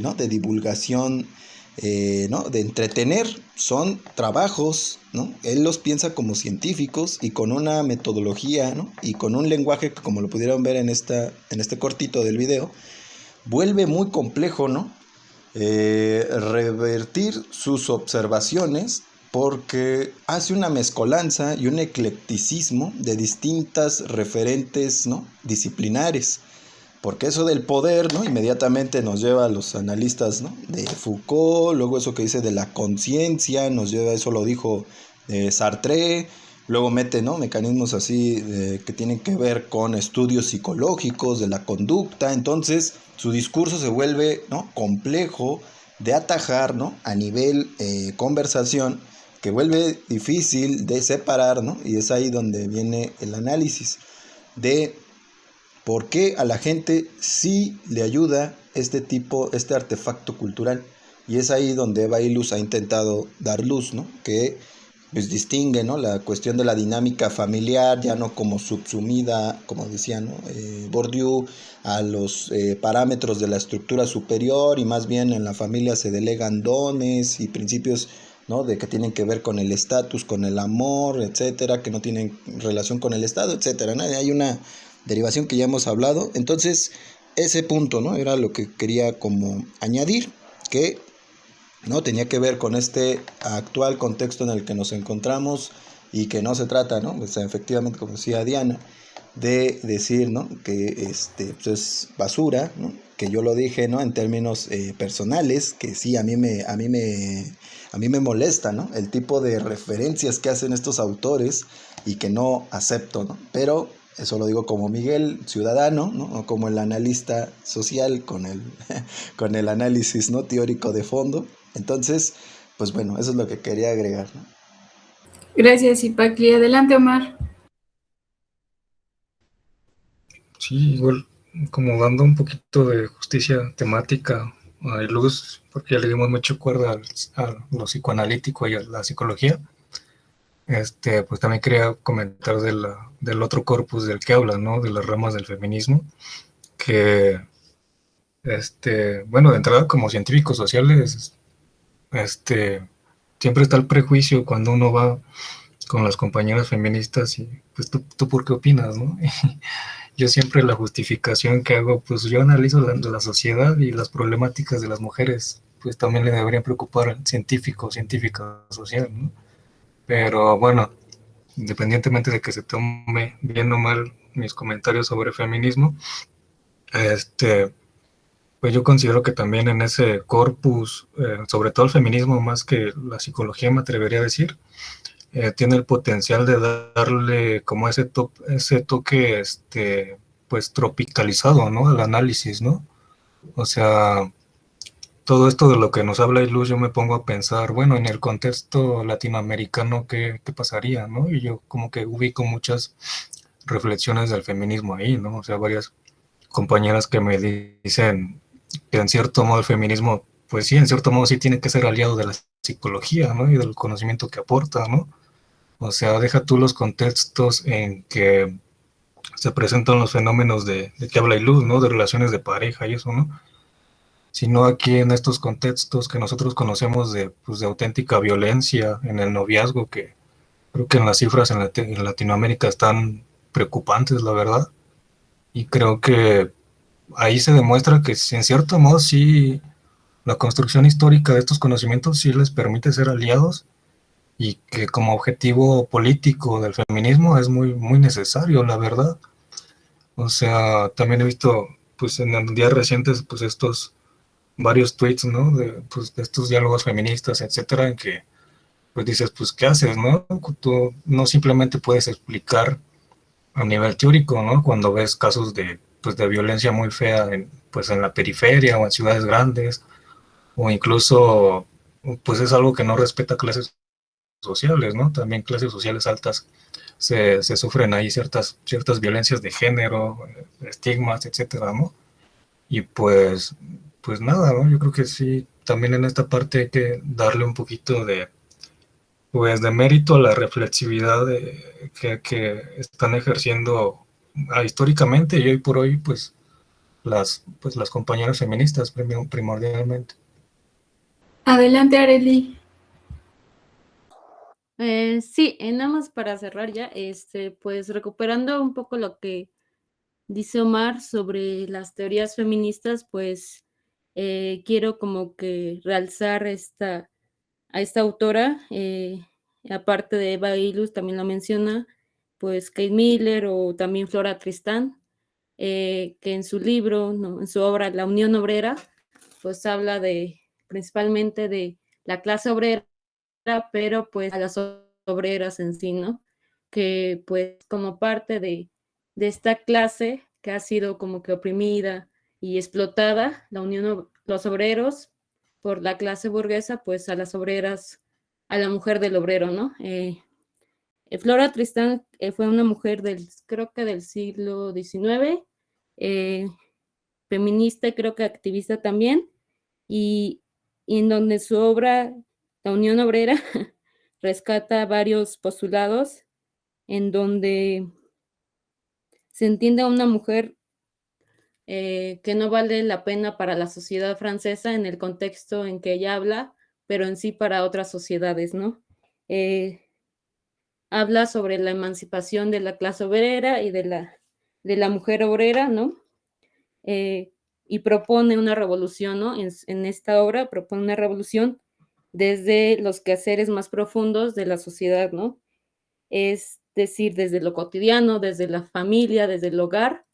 ¿no? De divulgación, ¿no? De entretener, son trabajos, ¿no? Él los piensa como científicos y con una metodología, ¿no? Y con un lenguaje que, como lo pudieron ver en este cortito del video, vuelve muy complejo, ¿no? Revertir sus observaciones, porque hace una mezcolanza y un eclecticismo de distintas referentes, ¿no? Disciplinares. Porque eso del poder, ¿no? Inmediatamente nos lleva a los analistas, ¿no? De Foucault, luego eso que dice de la conciencia, nos lleva, eso lo dijo Sartre, luego mete, ¿no? Mecanismos así que tienen que ver con estudios psicológicos de la conducta. Entonces su discurso se vuelve, ¿no? Complejo de atajar, ¿no? A nivel conversación, que vuelve difícil de separar, ¿no? Y es ahí donde viene el análisis de por qué a la gente sí le ayuda este artefacto cultural. Y es ahí donde Eva Illouz ha intentado dar luz, ¿no? Que pues distingue, ¿no? La cuestión de la dinámica familiar, ya no como subsumida, como decía, ¿no? Bourdieu, a los parámetros de la estructura superior, y más bien en la familia se delegan dones y principios, ¿no? De que tienen que ver con el estatus, con el amor, etcétera, que no tienen relación con el Estado, etcétera, ¿no? Hay una derivación que ya hemos hablado. Entonces, ese punto, ¿no? Era lo que quería como añadir, que no tenía que ver con este actual contexto en el que nos encontramos, y que no se trata, ¿no? O sea, efectivamente, como decía Diana, de decir, ¿no? Que pues es basura, ¿no? Que yo lo dije, ¿no? En términos personales, que sí, a mí me molesta, ¿no? El tipo de referencias que hacen estos autores y que no acepto, ¿no? Pero eso lo digo como Miguel, ciudadano, ¿no? O como el analista social con el análisis, ¿no? Teórico de fondo. Entonces, pues bueno, eso es lo que quería agregar, ¿no? Gracias, Ipaqui. Adelante, Omar. Sí, igual como dando un poquito de justicia temática a Illouz, porque ya le dimos mucho cuerda a lo psicoanalítico y a la psicología. Pues también quería comentar del otro corpus del que habla, ¿no? De las ramas del feminismo, que, bueno, de entrada como científicos sociales, siempre está el prejuicio cuando uno va con las compañeras feministas y, pues, ¿tú por qué opinas, no? Yo siempre la justificación que hago, pues yo analizo la sociedad y las problemáticas de las mujeres, pues también le deberían preocupar al científica social, ¿no? Pero bueno, independientemente de que se tome bien o mal mis comentarios sobre feminismo, pues yo considero que también en ese corpus, sobre todo el feminismo más que la psicología, me atrevería a decir, tiene el potencial de darle como ese toque, pues tropicalizado, ¿no? Al análisis, ¿no? O sea, todo esto de lo que nos habla Illouz, yo me pongo a pensar, bueno, en el contexto latinoamericano, ¿qué pasaría, no? Y yo como que ubico muchas reflexiones del feminismo ahí, ¿no? O sea, varias compañeras que me dicen que en cierto modo el feminismo, pues sí, en cierto modo sí tiene que ser aliado de la psicología, ¿no? Y del conocimiento que aporta, ¿no? O sea, deja tú los contextos en que se presentan los fenómenos de que habla Luz, ¿no? De relaciones de pareja y eso, ¿no? Sino aquí en estos contextos que nosotros conocemos de, pues, de auténtica violencia en el noviazgo, que creo que en las cifras en Latinoamérica están preocupantes, la verdad. Y creo que ahí se demuestra que en cierto modo sí, la construcción histórica de estos conocimientos sí les permite ser aliados y que como objetivo político del feminismo es muy, muy necesario, la verdad. O sea, también he visto, pues en días recientes, pues estos varios tweets, ¿no? Pues, de estos diálogos feministas, etcétera, en que pues dices, pues, ¿qué haces, no? Tú no simplemente puedes explicar a nivel teórico, ¿no? Cuando ves casos de, pues, de violencia muy fea en, pues, en la periferia o en ciudades grandes, o incluso, pues, es algo que no respeta clases sociales, ¿no? También clases sociales altas se sufren ahí ciertas violencias de género, estigmas, etcétera, ¿no? Y pues nada, ¿no? Yo creo que sí, también en esta parte hay que darle un poquito de, pues, de mérito a la reflexividad que están ejerciendo históricamente y hoy por hoy, pues las compañeras feministas primordialmente. Adelante, Arely. Sí, nada más para cerrar ya, pues recuperando un poco lo que dice Omar sobre las teorías feministas, pues quiero como que realzar a esta autora, aparte de Eva Ilus, también la menciona, pues Kate Miller o también Flora Tristán, que en su libro, ¿no? En su obra La Unión Obrera, pues habla principalmente de la clase obrera, pero pues a las obreras en sí, ¿no? Que pues como parte de esta clase que ha sido como que oprimida y explotada, los obreros por la clase burguesa, pues a las obreras, a la mujer del obrero, ¿no? Flora Tristán fue una mujer creo que del siglo XIX, feminista y creo que activista también, y en donde su obra, La Unión Obrera, rescata varios postulados en donde se entiende a una mujer que no vale la pena para la sociedad francesa en el contexto en que ella habla, pero en sí para otras sociedades, ¿no? Habla sobre la emancipación de la clase obrera y de la mujer obrera, ¿no? Y propone una revolución, ¿no? En esta obra propone una revolución desde los quehaceres más profundos de la sociedad, ¿no? Es decir, desde lo cotidiano, desde la familia, desde el hogar,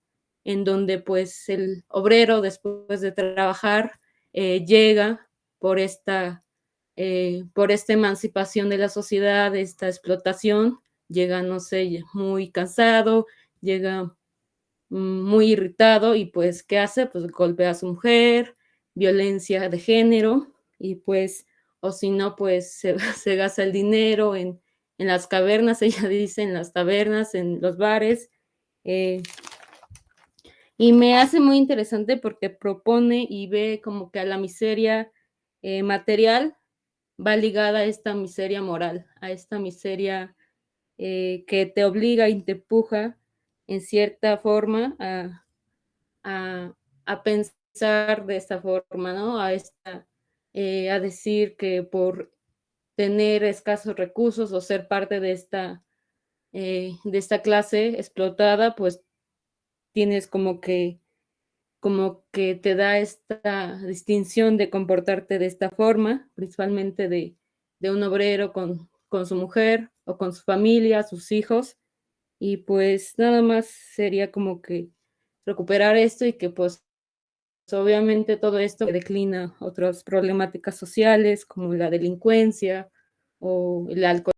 en donde pues el obrero después de trabajar llega por por esta emancipación de la sociedad, esta explotación, llega, no sé, muy cansado, llega muy irritado y pues, ¿qué hace? Pues golpea a su mujer, violencia de género y pues, o si no, pues se gasta el dinero en las cavernas, ella dice, en las tabernas, en los bares. Y me hace muy interesante porque propone y ve como que a la miseria material va ligada a esta miseria moral, a esta miseria que te obliga y te empuja en cierta forma a pensar de esta forma, ¿no? A decir que por tener escasos recursos o ser parte de esta clase explotada, pues tienes como que te da esta distinción de comportarte de esta forma, principalmente de un obrero con su mujer o con su familia, sus hijos, y pues nada más sería como que recuperar esto y que pues obviamente todo esto declina otras problemáticas sociales como la delincuencia o el alcohol.